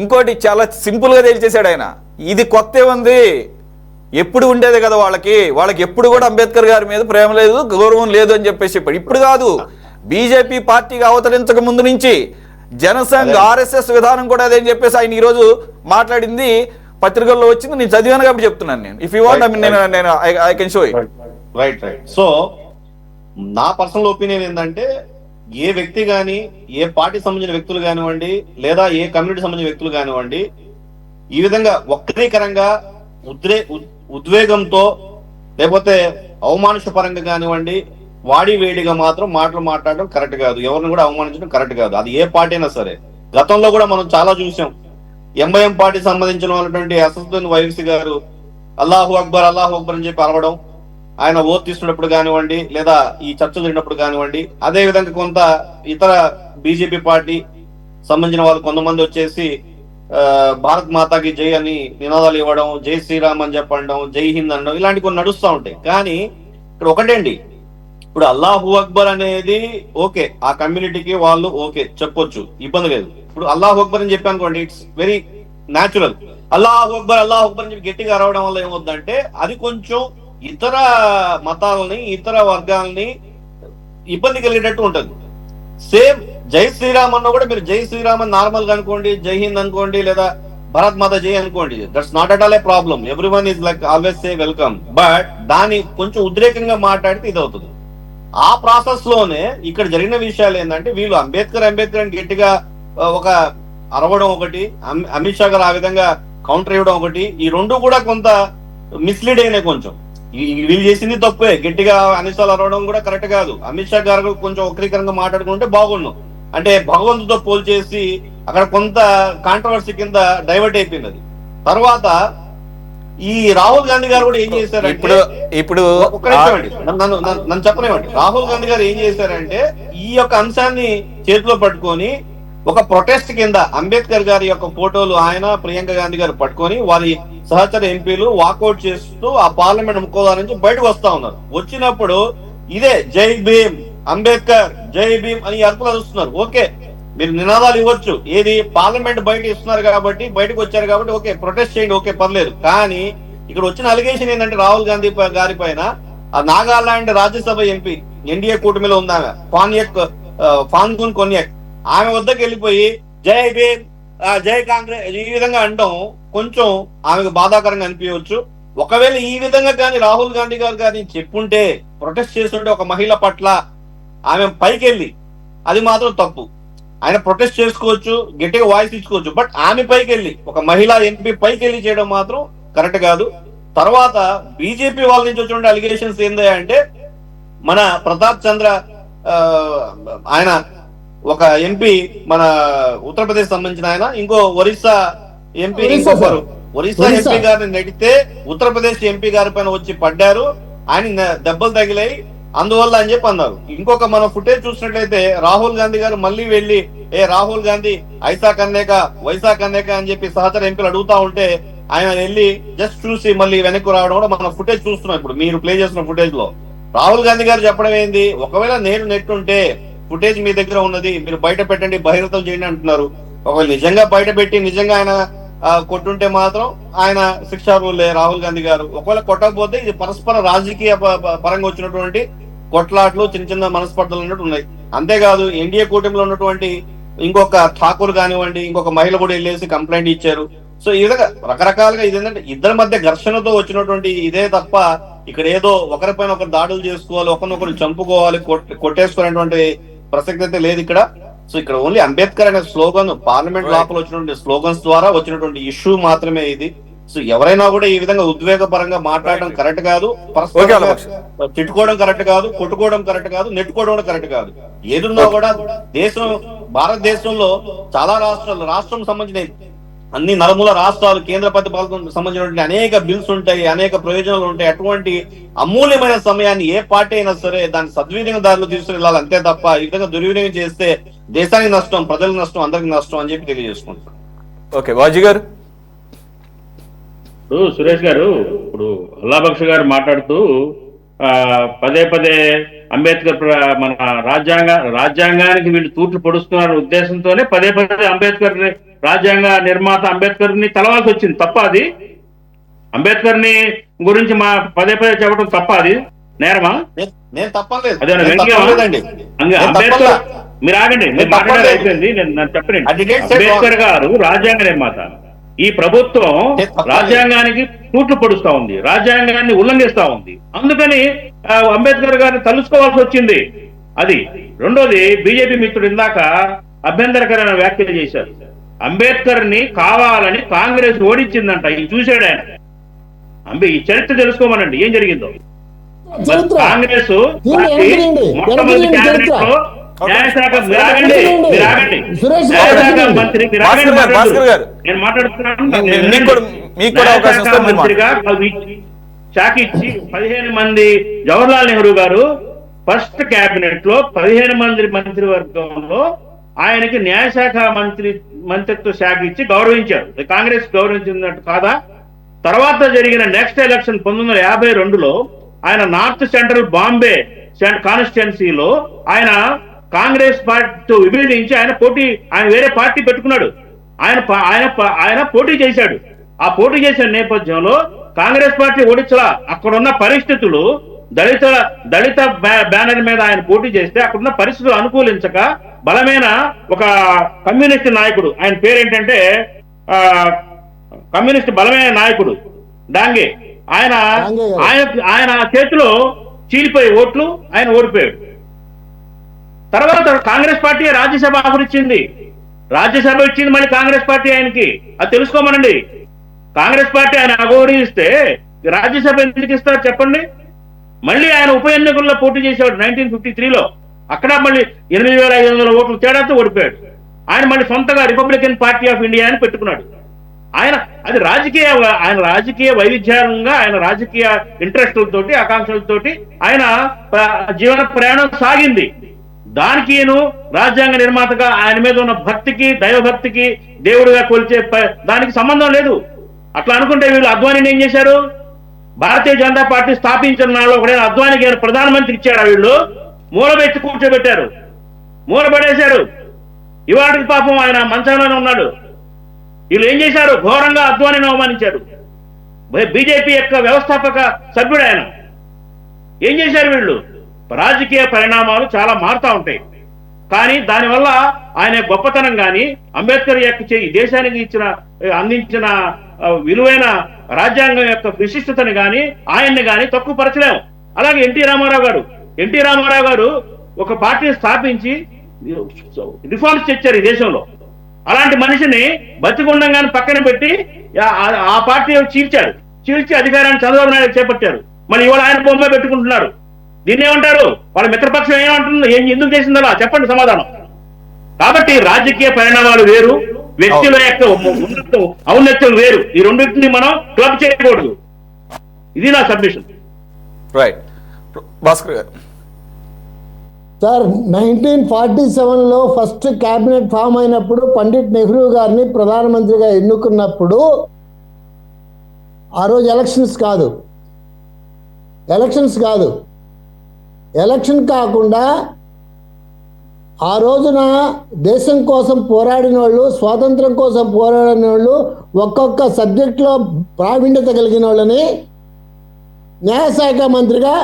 ఇంకోటి చాలా సింపుల్గా తేల్చేశాడు ఆయన. ఇది కొత్త ఉంది, ఎప్పుడు ఉండేది కదా వాళ్ళకి ఎప్పుడు కూడా అంబేద్కర్ గారి మీద ప్రేమ లేదు, గౌరవం లేదు అని చెప్పేసి చెప్పాడు. ఇప్పుడు కాదు, బీజేపీ పార్టీగా అవతరించక ముందు నుంచి జనసంఘ్ ఆర్ఎస్ఎస్ విధానం కూడా అదేం చెప్పేసి ఆయన ఈరోజు మాట్లాడింది పత్రికల్లో వచ్చింది. నేను చదివాను కాబట్టి చెప్తున్నాను. నేను ఇఫ్ యూ వాంట్ నేను I can show it. Right. So నా పర్సనల్ ఒపీనియన్ ఏంటంటే ఏ వ్యక్తి కానీ, ఏ పార్టీ సంబంధించిన వ్యక్తులు కానివ్వండి, లేదా ఏ కమ్యూనిటీ సంబంధించిన వ్యక్తులు కానివ్వండి, ఈ విధంగా వక్రీకరంగా ఉద్వేగంతో లేకపోతే అవమానుషపరంగా కానివ్వండి వాడి వేడిగా మాత్రం మాటలు మాట్లాడడం కరెక్ట్ కాదు. ఎవరిని కూడా అవమానించడం కరెక్ట్ కాదు, అది ఏ పార్టీ అయినా సరే. గతంలో కూడా మనం చాలా చూసాం. ఎంఐఎం పార్టీ సంబంధించిన వాళ్ళటువంటి అసదుద్దీన్ ఓవైసీ గారు అల్లాహు అక్బర్ అని చెప్పి అరవడం, ఆయన ఓట్ తీసుకున్నప్పుడు కానివ్వండి, లేదా ఈ చర్చ జరిగినప్పుడు కానివ్వండి. అదే విధంగా కొంత ఇతర బీజేపీ పార్టీ సంబంధించిన వాళ్ళు కొంతమంది వచ్చేసి భారత్ మాతాకి జై అని నినాదాలు ఇవ్వడం, జై శ్రీరామ్ అని చెప్పడం, జై హింద్ అనడం, ఇలాంటి కొన్ని నడుస్తూ ఉంటాయి. కానీ ఇక్కడ ఒకటండి, ఇప్పుడు అల్లాహు అక్బర్ అనేది ఓకే, ఆ కమ్యూనిటీకి వాళ్ళు ఓకే చెప్పొచ్చు, ఇబ్బంది లేదు. ఇప్పుడు అల్లాహు అక్బర్ అని చెప్పి అనుకోండి, ఇట్స్ వెరీ న్యాచురల్. అల్లాహు అక్బర్ అని చెప్పి గట్టిగా అరవడం వల్ల ఏమవుతుందంటే అది కొంచెం ఇతర మతాలని, ఇతర వర్గాలని ఇబ్బంది కలిగేటట్టు ఉంటుంది. సేమ్ జై శ్రీరామ్ అన్న కూడా మీరు జై శ్రీరామ్ అని నార్మల్ గా అనుకోండి, జై హింద్ అనుకోండి, లేదా భారత్ మాత జై అనుకోండి, that's not at all A problem. Everyone is like always say welcome. But దాన్ని కొంచెం ఉద్రేకంగా మాట్లాడితే ఇది అవుతుంది. ఆ ప్రాసెస్ లోనే ఇక్కడ జరిగిన విషయాలు ఏంటంటే వీళ్ళు అంబేద్కర్ అని గట్టిగా ఒక అరవడం ఒకటి, అమిత్ షా గారు ఆ విధంగా కౌంటర్ ఇవ్వడం ఒకటి, ఈ రెండు కూడా కొంత మిస్లీడ్ అయినాయి. కొంచెం వీళ్ళు చేసింది తప్పే, గట్టిగా అనిసాలు అరవడం కూడా కరెక్ట్ కాదు. అమిత్ షా గారు కొంచెం వక్రీకరంగా మాట్లాడుకుంటే బాగున్నాం, అంటే భగవంతుతో పోల్చేసి అక్కడ కొంత కాంట్రవర్సీ కింద డైవర్ట్ అయిపోయింది. అది తర్వాత ఈ రాహుల్ గాంధీ గారు కూడా ఏం చేశారంటే, ఇప్పుడు నన్ను చెప్పనివ్వండి, రాహుల్ గాంధీ గారు ఏం చేశారంటే ఈ యొక్క అంశాన్ని చేతిలో పట్టుకొని ఒక ప్రొటెస్ట్ కింద అంబేద్కర్ గారి యొక్క ఫోటోలు ఆయన ప్రియాంక గాంధీ గారు పట్టుకొని వారి సహచర ఎంపీలు వాకౌట్ చేస్తూ ఆ పార్లమెంట్ ముక్కోదా నుంచి బయటకు వస్తా ఉన్నారు. వచ్చినప్పుడు ఇదే జై భీమ్ అంబేద్కర్, జై భీమ్ అని అర్థం అరుస్తున్నారు. ఓకే, మీరు నినాదాలు ఇవ్వచ్చు, ఏది పార్లమెంట్ బయట ఇస్తున్నారు కాబట్టి, బయటకు వచ్చారు కాబట్టి ఓకే ప్రొటెస్ట్ చేయండి, ఓకే పర్లేదు. కానీ ఇక్కడ వచ్చిన అలిగేషన్ ఏంటంటే రాహుల్ గాంధీ గారి పైన ఆ నాగాలాండ్ రాజ్యసభ ఎంపీ ఎన్డీఏ కూటమిలో ఉందామె ఫాన్గున్ కొన్యాక్, ఆమె వద్దకు వెళ్ళిపోయి జై భీమ్, జై కాంగ్రెస్ ఈ విధంగా అనడం కొంచెం ఆమెకు బాధాకరంగా అనిపించవచ్చు. ఒకవేళ ఈ విధంగా కానీ రాహుల్ గాంధీ గారు కానీ చెప్పుంటే, ప్రొటెస్ట్ చేస్తుంటే ఒక మహిళ పట్ల ఆమె పైకి వెళ్ళి, అది మాత్రం తప్పు. ఆయన ప్రొటెస్ట్ చేసుకోవచ్చు, గట్టిగా వాయిస్ ఇచ్చుకోవచ్చు, బట్ ఆమె పైకి వెళ్ళి ఒక మహిళా ఎంపీ పైకి వెళ్ళి చేయడం మాత్రం కరెక్ట్ కాదు. తర్వాత బీజేపీ వాళ్ళ నుంచి వచ్చిన అలిగేషన్స్ ఏంది అంటే, మన ప్రతాప్ చంద్ర ఆయన ఒక ఎంపీ, మన ఉత్తరప్రదేశ్ సంబంధించిన ఆయన, ఇంకో ఒరిస్సా ఎంపీ, ఒరిస్సా ఎంపీ గారిని నెడితే ఉత్తరప్రదేశ్ ఎంపీ గారి పైన వచ్చి పడ్డారు, ఆయన దెబ్బలు తగిలాయి, అందువల్ల అని చెప్పి అన్నారు. ఇంకొక మనం ఫుటేజ్ చూసినట్లయితే రాహుల్ గాంధీ గారు మళ్ళీ వెళ్ళి రాహుల్ గాంధీ ఐసా కన్నేక వైసా కన్నేక అని చెప్పి సహచర ఎంపీలు అడుగుతా ఉంటే ఆయన వెళ్ళి జస్ట్ చూసి మళ్ళీ వెనక్కి రావడం కూడా మనం ఫుటేజ్ చూస్తున్నాం. ఇప్పుడు మీరు ప్లే చేస్తున్న ఫుటేజ్ లో రాహుల్ గాంధీ గారు చెప్పడం ఏంది, ఒకవేళ నేను నెట్టుంటే ఫుటేజ్ మీ దగ్గర ఉన్నది, మీరు బయట పెట్టండి, బహిర్గతం చేయండి అంటున్నారు. ఒకవేళ నిజంగా బయట పెట్టి నిజంగా ఆయన కొట్టుంటే మాత్రం ఆయన శిక్షార్హులే రాహుల్ గాంధీ గారు. ఒకవేళ కొట్టకపోతే ఇది పరస్పర రాజకీయ పరంగా వచ్చినటువంటి కొట్లాట్లు, చిన్న చిన్న మనస్పర్ధలు అన్నట్టు ఉన్నాయి. అంతేకాదు ఎన్డీఏ కూటమిలో ఉన్నటువంటి ఇంకొక ఠాకూర్ కానివ్వండి, ఇంకొక మహిళ కూడా వెళ్ళేసి కంప్లైంట్ ఇచ్చారు. సో ఈ విధంగా రకరకాలుగా ఇదేంటంటే ఇద్దరి మధ్య ఘర్షణతో వచ్చినటువంటి ఇదే తప్ప ఇక్కడ ఏదో ఒకరిపైన ఒకరు దాడులు చేసుకోవాలి, ఒకరినొకరు చంపుకోవాలి, కొట్టేసుకునేటువంటి ప్రసక్తి అయితే లేదు ఇక్కడ. సో ఇక్కడ ఓన్లీ అంబేద్కర్ అనే స్లోగన్, పార్లమెంట్ లోపల వచ్చినటువంటి స్లోగన్స్ ద్వారా వచ్చినటువంటి ఇష్యూ మాత్రమే ఇది. సో ఎవరైనా కూడా ఈ విధంగా ఉద్వేగపరంగా మాట్లాడడం కరెక్ట్ కాదు, పరస్పరంగా తిట్టుకోవడం కరెక్ట్ కాదు, కొట్టుకోవడం కరెక్ట్ కాదు, నెట్టుకోవడం కూడా కరెక్ట్ కాదు. ఏదున్నా కూడా భారతదేశంలో చాలా రాష్ట్రం సంబంధించిన అన్ని నలుమూల రాష్ట్రాలు, కేంద్ర ప్రభుత్వం సంబంధించినటువంటి అనేక బిల్స్ ఉంటాయి, అనేక ప్రయోజనాలు ఉంటాయి. అటువంటి అమూల్యమైన సమయాన్ని ఏ పార్టీ అయినా సరే దాన్ని సద్వినియోగదారులు తీసుకెళ్ళాలి, అంతే తప్ప ఈ విధంగా దుర్వినియోగం చేస్తే దేశానికి నష్టం, ప్రజలకు నష్టం, అందరికి నష్టం అని చెప్పి తెలియజేసుకుంటాం. ఓకే, వాజీ గారు. ఇప్పుడు సురేష్ గారు, ఇప్పుడు అల్లాబక్ష గారు మాట్లాడుతూ పదే పదే అంబేద్కర్ మన రాజ్యాంగానికి వీళ్ళు తూట్లు పొడుస్తున్న ఉద్దేశంతోనే పదే పదే అంబేద్కర్ రాజ్యాంగ నిర్మాత అంబేద్కర్ ని తలవాల్సి వచ్చింది. తప్ప అది అంబేద్కర్ ని గురించి పదే పదే చెప్పడం తప్ప అది నేరమా? నేను తప్పలేదు, అదే అంబేద్కర్ మీరు ఆగండి, మీరు మాట్లాడేది అయిపోయింది, నేను చెప్పండి. అంబేద్కర్ గారు రాజ్యాంగ నిర్మాత. ఈ ప్రభుత్వం రాజ్యాంగానికి తూట్లు పొడుస్తా ఉంది, రాజ్యాంగాన్ని ఉల్లంఘిస్తా ఉంది. అందుకని అంబేద్కర్ గారిని తలుసుకోవాల్సి వచ్చింది. అది రెండోది, బీజేపీ మిత్రుడు ఇందాక అభ్యంతరకరమైన వ్యాఖ్యలు చేశారు. అంబేద్కర్ ని కావాలని కాంగ్రెస్ ఓడించిందంట. ఇది చూశాడు ఆయన. ఈ చరిత్ర తెలుసుకోమనండి ఏం జరిగిందో. కాంగ్రెస్ మొట్టమొదటి క్యాబినెట్ లో న్యాయశాఖ మంత్రి నేను మాట్లాడుతున్నాను, మంత్రిగా శాఖ ఇచ్చి 15 మంది జవహర్లాల్ నెహ్రూ గారు ఫస్ట్ క్యాబినెట్ లో 15 మంది మంత్రివర్గంలో ఆయనకి న్యాయశాఖ మంత్రిత్వ శాఖ ఇచ్చి గౌరవించారు. కాంగ్రెస్ గౌరవించినట్టు కాదా? తర్వాత జరిగిన నెక్స్ట్ ఎలక్షన్ 1952లో ఆయన నార్త్ సెంట్రల్ బాంబే కాన్స్టిట్యున్సీలో ఆయన కాంగ్రెస్ పార్టీతో విభేదించి ఆయన వేరే పార్టీ పెట్టుకున్నాడు. ఆయన పోటీ చేశాడు. ఆ పోటీ చేసిన నేపథ్యంలో కాంగ్రెస్ పార్టీ ఓడించలా. అక్కడున్న పరిస్థితులు దళిత బ్యానర్ మీద ఆయన పోటీ చేస్తే అక్కడున్న పరిస్థితులు అనుకూలించక బలమైన ఒక కమ్యూనిస్ట్ నాయకుడు, ఆయన పేరేంటంటే కమ్యూనిస్ట్ బలమైన నాయకుడు డాంగే, ఆయన చేతిలో చీలిపోయి ఓట్లు ఆయన ఓడిపోయాడు. తర్వాత కాంగ్రెస్ పార్టీ రాజ్యసభ ఆఫర్ ఇచ్చింది. రాజ్యసభ ఇచ్చింది మళ్ళీ కాంగ్రెస్ పార్టీ ఆయనకి. అది తెలుసుకోమనండి. కాంగ్రెస్ పార్టీ ఆయన అగౌరవిస్తే రాజ్యసభ ఎందుకు ఇస్తారు చెప్పండి? మళ్ళీ ఆయన ఉప ఎన్నికల్లో పోటీ చేసేవాడు 1953లో. అక్కడ మళ్ళీ 8,500 ఓట్లు తేడాతో ఓడిపోయాడు. ఆయన మళ్ళీ సొంతగా రిపబ్లికన్ పార్టీ ఆఫ్ ఇండియా అని పెట్టుకున్నాడు. అది ఆయన రాజకీయ వైవిధ్యంగా, ఆయన రాజకీయ ఇంట్రెస్టులతోటి, ఆకాంక్షలతోటి ఆయన జీవన ప్రయాణం సాగింది. దానికి రాజ్యాంగ నిర్మాతగా ఆయన మీద ఉన్న భక్తికి, దైవభక్తికి, దేవుడిగా కొలిచే దానికి సంబంధం లేదు. అట్లా అనుకుంటే వీళ్ళు అద్వానీని ఏం చేశారు? భారతీయ జనతా పార్టీ స్థాపించిన నాలో ఒకడైనా అద్వానికి ప్రధానమంత్రి ఇచ్చారా? వీళ్ళు మూలబెట్టి కూర్చోబెట్టారు, మూలపడేశారు. ఇవాటికి పాపం ఆయన మంచంలోనే ఉన్నాడు. వీళ్ళు ఏం చేశారు? ఘోరంగా అద్వానీని అవమానించారు. బీజేపీ యొక్క వ్యవస్థాపక సభ్యుడు ఆయన. ఏం చేశారు వీళ్ళు? రాజకీయ పరిణామాలు చాలా మారుతూ ఉంటాయి. కానీ దానివల్ల ఆయన గొప్పతనం కానీ, అంబేద్కర్ యొక్క ఈ దేశానికి అందించిన విలువైన రాజ్యాంగం యొక్క విశిష్టతని కానీ, ఆయన్ని కానీ తక్కువ పరచలేము. అలాగే ఎన్టీ రామారావు గారు ఒక పార్టీని స్థాపించి రిఫార్మ్స్ తెచ్చారు ఈ దేశంలో. అలాంటి మనిషిని బతికుండంగానే పక్కన పెట్టి ఆ పార్టీ చీల్చి అధికారాన్ని చంద్రబాబు నాయుడు చేపట్టారు. మళ్ళీ ఇవాళ ఆయన బొమ్మ పెట్టుకుంటున్నారు. దీన్ని ఏమంటారు? వాళ్ళ మిత్రపక్షం ఏమంటుంది? ఎందుకు చేసిందలా చెప్పండి సమాధానం. కాబట్టి రాజకీయ పరిణామాలు వేరు, వ్యక్తుల యొక్క ఔన్నత్యం వేరు. ఈ రెండింటిని మనం క్లబ్ చేయకూడదు. ఇది నా సబ్మిషన్. రైట్. భాస్కర్ గారు. సార్, 1947లో ఫస్ట్ క్యాబినెట్ ఫామ్ అయినప్పుడు పండిట్ నెహ్రూ గారిని ప్రధానమంత్రిగా ఎన్నుకున్నప్పుడు ఆ రోజు ఎలక్షన్స్ కాదు. ఎలక్షన్ కాకుండా ఆ రోజున దేశం కోసం పోరాడిన వాళ్ళు, స్వాతంత్రం కోసం పోరాడిన వాళ్ళు, ఒక్కొక్క సబ్జెక్ట్లో ప్రావీణ్యత కలిగిన వాళ్ళని న్యాయశాఖ మంత్రిగా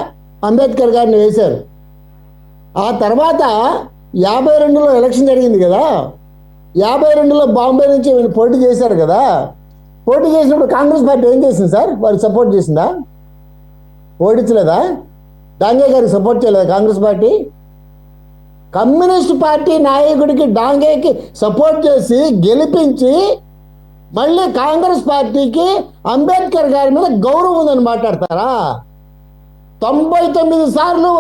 అంబేద్కర్ గారిని వేశారు. ఆ తర్వాత 52లో ఎలక్షన్ జరిగింది కదా, 52లో బాంబే నుంచి వీళ్ళు పోటీ చేశారు కదా. పోటీ చేసినప్పుడు కాంగ్రెస్ పార్టీ ఏం చేసింది సార్? వారికి సపోర్ట్ చేసిందా? ఓడించలేదా? డాంగే గారికి సపోర్ట్ చేయలేదా కాంగ్రెస్ పార్టీ? కమ్యూనిస్ట్ పార్టీ నాయకుడికి డాంగేకి సపోర్ట్ చేసి గెలిపించి మళ్ళీ కాంగ్రెస్ పార్టీకి అంబేద్కర్ గారి మీద గౌరవం ఉందని మాట్లాడతారా? 99 సార్లు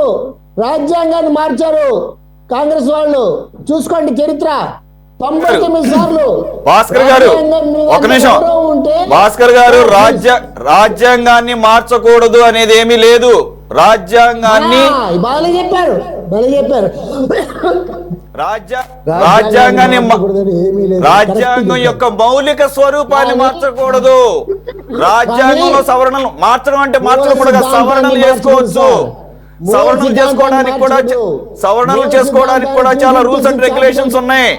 రాజ్యాంగాన్ని మార్చారు కాంగ్రెస్ వాళ్ళు, చూసుకోండి చరిత్ర. 99 సార్లు. భాస్కర్ గారు ఒక నిమిషం. భాస్కర్ గారు రాజ్యాంగాన్ని మార్చకూడదు అనేది ఏమీ లేదు. రాజ్యాంగాన్ని బాగా చెప్పారు. రాజ్యాంగం యొక్క మౌలిక స్వరూపాన్ని మార్చకూడదు. రాజ్యాంగంలో సవరణలు మార్చడం అంటే మార్చడం కూడా సవరణలు చేసుకోవచ్చు. సవరణలు చేసుకోవడానికి కూడా చాలా రూల్స్ అండ్ రెగ్యులేషన్స్ ఉన్నాయి.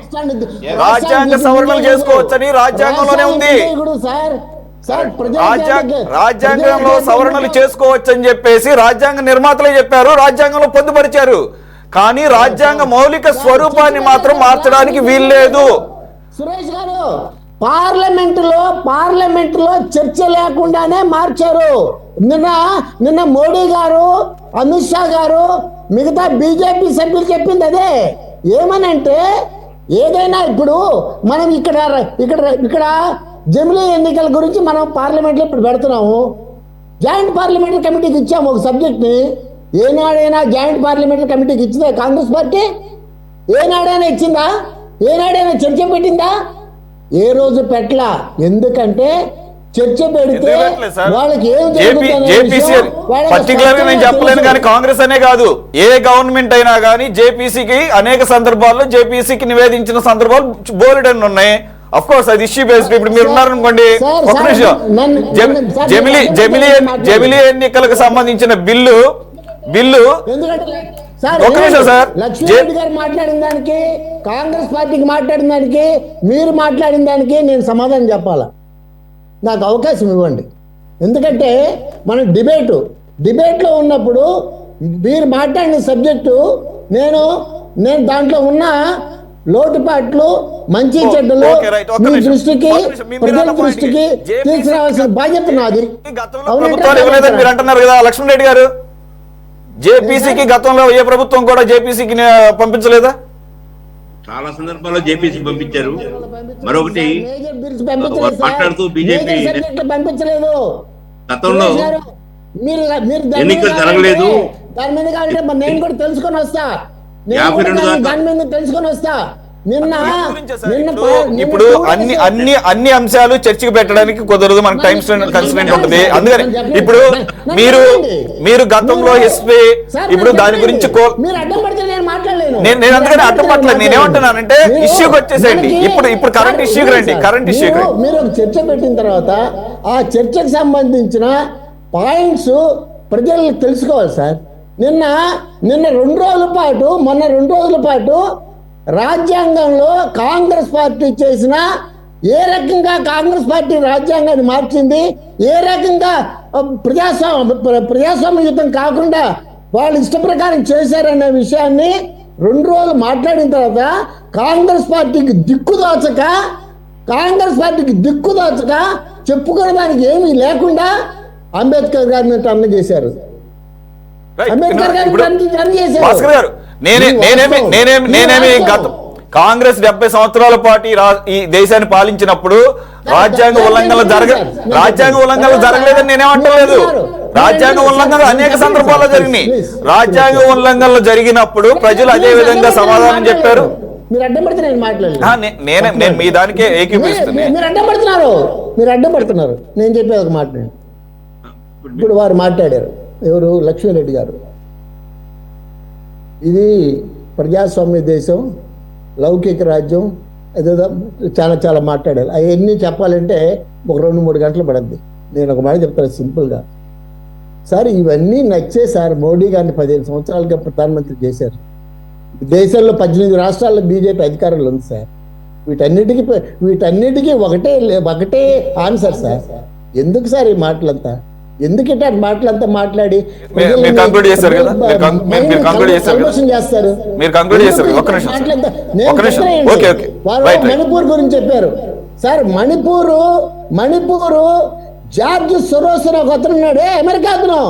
రాజ్యాంగ సవరణలు చేసుకోవచ్చని రాజ్యాంగంలోనే ఉంది. రాజ్యాంగంలో సవరణలు చేసుకోవచ్చని చెప్పేసి రాజ్యాంగ నిర్మాతలే చెప్పారు, రాజ్యాంగంలో పొందుపరిచారు. కానీ రాజ్యాంగ మౌలిక స్వరూపాన్ని మాత్రం మార్చడానికి వీల్లేదు. సురేష్ గారు, పార్లమెంటులో చర్చ లేకుండానే మార్చారు. నిన్న మోడీ గారు, అమిత్ షా గారు, మిగతా బీజేపీ సభ్యులు చెప్పింది అదే. ఏమనంటే ఏదైనా ఇప్పుడు మనం ఇక్కడ జమిలీ ఎన్నికల గురించి మనం పార్లమెంట్లో ఇప్పుడు పెడుతున్నాము. జాయింట్ పార్లమెంటరీ కమిటీకి ఇచ్చాము ఒక సబ్జెక్ట్ని. ఏనాడైనా జాయింట్ పార్లమెంటరీ కమిటీకి ఇచ్చిందా కాంగ్రెస్ పార్టీ? ఏనాడైనా ఇచ్చిందా? ఏనాడైనా చర్చ పెట్టిందా? ఏ రోజు పెట్టలా. ఎందుకంటే చర్చ పెడితే వాళ్ళకి ఏం పర్టికులర్ గా నేను చెప్పలేను, కానీ కాంగ్రెస్ అనే కాదు, ఏ గవర్నమెంట్ అయినా కానీ జేపీసీకి అనేక సందర్భాల్లో జేపీసీకి నివేదించిన సందర్భాలు బోలెడన్ని ఉన్నాయి. అఫ్ కోర్స్ అది ఇష్యూ బేస్డ్. ఇప్పుడు మీరు ఉన్నారనుకోండి, ఒక నిమిషం, జమిలీ ఎన్నికలకు సంబంధించిన బిల్లు ఒక నిమిషం సార్, లక్ష్మీరెడ్డి గారు మాట్లాడిన దానికి, కాంగ్రెస్ పార్టీకి మాట్లాడిన దానికి, మీరు మాట్లాడిన దానికి నేను సమాధానం చెప్పాలా? నాకు అవకాశం ఇవ్వండి. ఎందుకంటే మనం డిబేట్లో ఉన్నప్పుడు మీరు మాట్లాడిన సబ్జెక్టు నేను దాంట్లో ఉన్న లోటుపాట్లు, మంచి చెడ్డలు మీ దృష్టికి, ప్రజల దృష్టికి తీసుకురావాల్సిన బాధ్యత నాది. మీరు అంటున్నారు కదా లక్ష్మణరెడ్డి గారు, జేపీసీకి గతంలో ఏ ప్రభుత్వం కూడా జేపీసీకి పంపించలేదా? చాలా సందర్భాల్లో జేపీసీ పంపించారు. మరొకటి మాట్లాడుతూ బీజేపీ పంపించలేదు. గతంలో ఎన్నికలు జరగలేదు. దాని మీద కావాలంటే నేను కూడా తెలుసుకొని వస్తా. దాని మీద తెలుసుకొని వస్తా. ఇప్పుడు అన్ని అంశాలు చర్చకు పెట్టడానికి కుదరదు, మనకు టైం కన్స్టెంట్ ఉంటుంది. అందుకని ఇప్పుడు మీరు గతంలో ఎస్పీ ఇప్పుడు దాని గురించి నేను అందుకని అడ్డం పట్టలేదు. నేనేమంటున్నానంటే ఇష్యూకి వచ్చేసేయండి. ఇప్పుడు కరెంట్ ఇష్యూకి రండి. మీరు చర్చ పెట్టిన తర్వాత ఆ చర్చకు సంబంధించిన పాయింట్స్ ప్రజలు తెలుసుకోవాలి సార్. మొన్న 2 రోజుల పాటు రాజ్యాంగంలో కాంగ్రెస్ పార్టీ చేసిన, ఏ రకంగా కాంగ్రెస్ పార్టీ రాజ్యాంగాన్ని మార్చింది, ఏ రకంగా ప్రజాస్వామ్యయుతం కాకుండా వాళ్ళు ఇష్ట ప్రకారం చేశారనే విషయాన్ని 2 రోజులు మాట్లాడిన తర్వాత కాంగ్రెస్ పార్టీకి దిక్కుదోచక చెప్పుకునే దానికి ఏమీ లేకుండా అంబేద్కర్ గారిని టర్న్ చేశారు. భాస్కర్ గారు, నేనేమి కాంగ్రెస్ 70 సంవత్సరాల పాటు ఈ దేశాన్ని పాలించినప్పుడు రాజ్యాంగ ఉల్లంఘనలు జరగలేదని నేనేమంటలేదు. రాజ్యాంగ ఉల్లంఘనలు అనేక సందర్భాల్లో జరిగినాయి. రాజ్యాంగ ఉల్లంఘనలు జరిగినప్పుడు ప్రజలు అదే విధంగా సమాధానం చెప్పారు. మీరు అడ్డం నేను మాట్లాడలేదు. నేను మీ దానికే ఏకీపిస్తున్నాను. మీరు అడ్డం పడుతున్నారు. నేను చెప్పేది ఒక మాట. ఇప్పుడు వారు మాట్లాడారు, ఎవరు? లక్ష్మీరెడ్డి గారు. ఇది ప్రజాస్వామ్య దేశం, లౌకిక రాజ్యం, ఏదో చాలా మాట్లాడారు. అవన్నీ చెప్పాలంటే ఒక 2-3 గంటలు పడుద్ది. నేను ఒక మాట చెప్తాను సింపుల్గా. సార్, ఇవన్నీ నచ్చే సార్ మోడీ గారిని 15 సంవత్సరాలుగా ప్రధానమంత్రి చేశారు. దేశంలో 18 రాష్ట్రాల్లో బీజేపీ అధికారంలో ఉంది సార్. వీటన్నిటికీ ఒకటే ఆన్సర్ సార్. ఎందుకు సార్ ఈ మాటలంతా? ఎందుకు ఇట్లా మాటలంతా మాట్లాడి మీరు కంక్లూడ్ చేశారు కదా, మీరు కంక్లూడ్ చేశారు కదా, చేస్తారు. మీరు కంక్లూడ్ చేశారు. ఒక్క నిమిషం, ఒక్క నిమిషం. Okay okay, right. మణిపూర్ గురించి చెప్పారు సార్. మణిపూరు జార్జ్ సొరోస్ అని ఒక అతను ఉన్నాడే, అమెరికా అతను,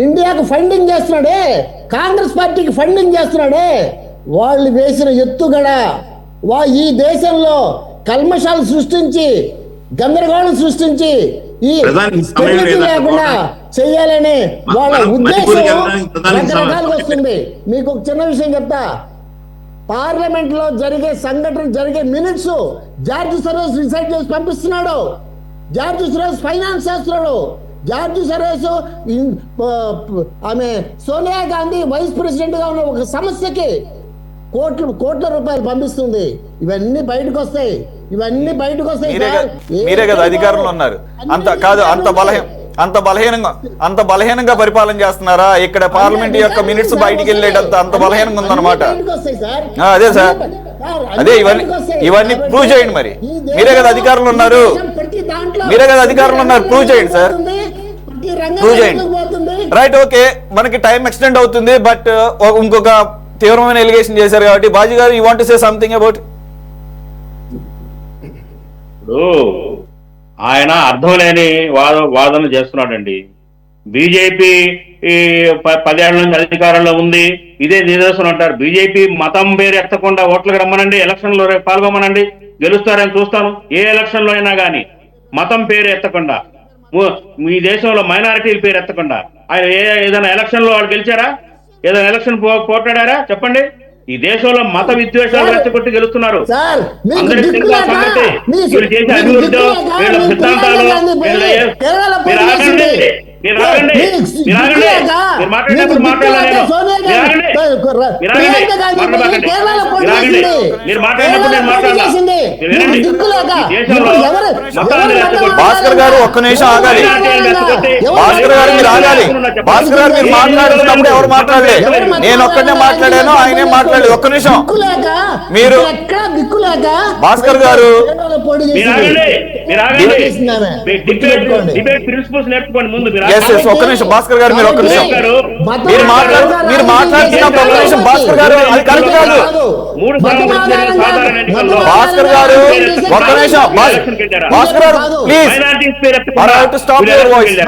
ఇండియాకు ఫండింగ్ చేస్తున్నాడే, కాంగ్రెస్ పార్టీకి ఫండింగ్ చేస్తున్నాడే, వాళ్ళు వేసిన ఎత్తుగడ ఈ దేశంలో కల్మషాలు సృష్టించి, గందరగోళం సృష్టించి, ఈ స్టెబిలిటీ లేకుండా చెయ్యాలని వాళ్ళ ఉద్దేశం రకరకాలుగా వస్తుంది. మీకు ఒక చిన్న విషయం చెప్తా. పార్లమెంట్ లో జరిగే మినిట్స్ జార్జ్ సరోస్ రిసైడ్ చేసి పంపిస్తున్నాడు. జార్జ్ సరోస్ ఫైనాన్స్ చేస్తున్నాడు. జార్జ్ సరోస్ ఆమె సోనియా గాంధీ వైస్ ప్రెసిడెంట్ గా ఉన్న ఒక సమస్యకి కోట్ల రూపాయలు పంపిస్తుంది. ఇవన్నీ బయటకు వస్తాయి. మీరే కదా అధికారంలో ఉన్నారు. అంత బలహీనంగా పరిపాలన చేస్తున్నారా? ఇక్కడ పార్లమెంట్ యొక్క మినిట్స్ బయటికి వెళ్ళేటంత అంత బలహీనంగా ఉందన్నమాట. అదే సార్, అదే ఇవన్నీ ప్రూవ్ చేయండి. మరి మీరే కదా అధికారంలో ఉన్నారు, ప్రూవ్ చేయండి సార్, ప్రూవ్ చేయండి. Right, okay. మనకి టైం ఎక్స్టెండ్ అవుతుంది, బట్ ఇంకొక తీవ్రమైన ఎలిగేషన్ చేశారు కాబట్టి బాజీ గారు, you want to say something about? ఇప్పుడు ఆయన అర్థం లేని వాదనలు చేస్తున్నాడండి. బీజేపీ 10 ఏళ్ల నుంచి అధికారంలో ఉంది, ఇదే నిదర్శనం అంటారు. బీజేపీ మతం పేరు ఎత్తకుండా ఓట్లకు రమ్మనండి, ఎలక్షన్ లో పాల్గొమనండి, గెలుస్తారని చూస్తాను. ఏ ఎలక్షన్ లో అయినా కానీ మతం పేరు ఎత్తకుండా, మీ దేశంలో మైనారిటీల పేరు ఎత్తకుండా ఆయన ఏదైనా ఎలక్షన్ లో వాళ్ళు గెలిచారా? ఏదైనా ఎలక్షన్ పోట్లాడారా? చెప్పండి. ఈ దేశంలో మత విద్వేషాలు రెచ్చగొట్టి గెలుస్తున్నారు. అందరికీ చేసే అభివృద్ధి, వీళ్ళ సిద్ధాంతాలు, మీరు మాట్లాడినప్పుడు భాస్కర్ గారు ఒక్క నిమిషం ఆగాలి. భాస్కర్ గారు మీరు ఆగాలి. భాస్కర్ గారు మీరు మాట్లాడుతున్నప్పుడు ఎవరు మాట్లాడలేదు, నేను ఒక్కనే మాట్లాడాను, ఆయనే మాట్లాడలేదు. ఒక్క నిమిషం మీరు భాస్కర్ గారు ఒక్క నిమిషం భాస్కర్ గారు, మీరు ఒక్క నిమిషం మీరు మాట్లాడుతున్నప్పుడు ఒక్క నిమిషం భాస్కర్ గారు, అది కరెక్ట్ కాదు. భాస్కర్ గారు ఒక్క నిమిషం, భాస్కర్ గారు ప్లీజ్, స్టాప్ యువర్ వాయిస్.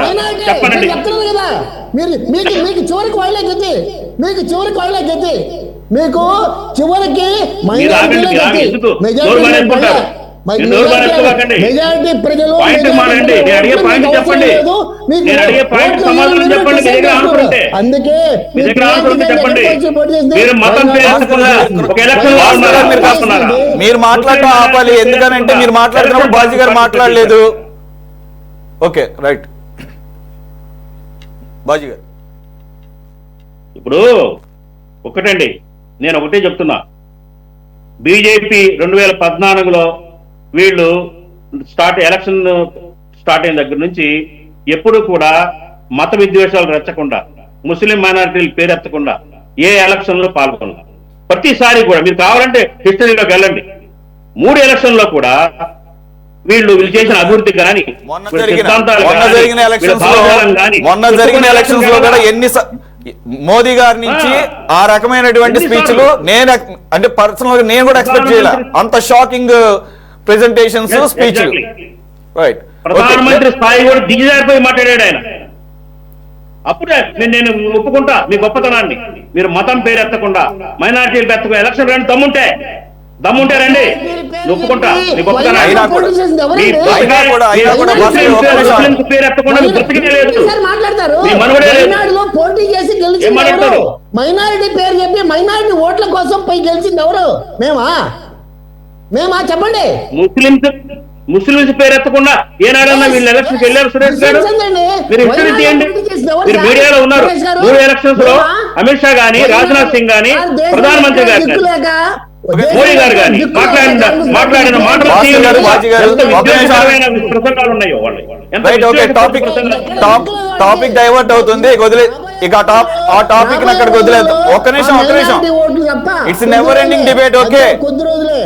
మీకు చివరికి మెజారిటీ ప్రజలు అందుకే మీరు మాట్లాడటం ఆపాలి. ఎందుకనంటే మీరు మాట్లాడుతున్నప్పుడు బాజీ గారు మాట్లాడలేదు. Okay, right. బాజీ గారు ఇప్పుడు ఒకటండి, నేను ఒకటే చెప్తున్నా. బీజేపీ 2014లో వీళ్ళు ఎలక్షన్ స్టార్ట్ అయిన దగ్గర నుంచి ఎప్పుడు కూడా మత విద్వేషాలు రెచ్చకుండా, ముస్లిం మైనారిటీల పేరెత్తకుండా ఏ ఎలక్షన్ లో పాల్గొన్నారు. ప్రతిసారి కూడా మీరు కావాలంటే హిస్టరీలోకి వెళ్ళండి. 3 ఎలక్షన్లో కూడా వీళ్ళు చేసిన అభివృద్ధి కానీ, మొన్న జరిగిన ఎలక్షన్స్ లో కూడా మోదీ గారి నుంచి ఆ రకమైనటువంటి స్పీచ్లు నేను అంటే పర్సనల్ గా నేను కూడా ఎక్స్పెక్ట్ చేయాల. అంత షాకింగ్ ప్రెజెంటేషన్స్, స్పీచ్లు. రైట్, ప్రధానమంత్రి స్థాయి కూడా దిగజారిపోయి మాట్లాడాడు ఆయన. అప్పుడే నేను ఒప్పుకుంటా మీ గొప్పతనాన్ని. మీరు మతం పేరు ఎత్తకుండా, మైనారిటీలు ఎత్తకుండా ఎలక్షన్ రండి, దమ్ముంటే రండి, ఒప్పుకుంటా మీ గొప్పతనాన్ని. పేరు ఎత్తకుండా బ్రతికే లేదు, మీ మనుగడే లేదు. మైనారిటీ పేరు చెప్పి మైనారిటీ ఓట్ల కోసం పోయి గెలిచింది ఎవరు? మేమా చెప్పండి. ముస్లింస్ పేరు ఎత్తకుండా ఏనాడన్నా వీళ్ళు ఎలక్షన్కి వెళ్ళారు? సురేష్ గారు మీరు హిస్టరీ చేయండి. మీరు మీడియాలో ఉన్నారు. 3 ఎలక్షన్స్ లో అమిత్ షా గాని, రాజ్నాథ్ సింగ్ గాని, ప్రధానమంత్రి గారు మోడీ గారు గాని మాట్లాడిన మాటలు టాపిక్ డైవర్ట్ అవుతుంది. ఇక ఆ టాపిక్ అక్కడికి వదిలేదు. ఒక్క నిమిషం ఓట్లు తప్ప it's never ending debate. Okay కొద్ది రోజులే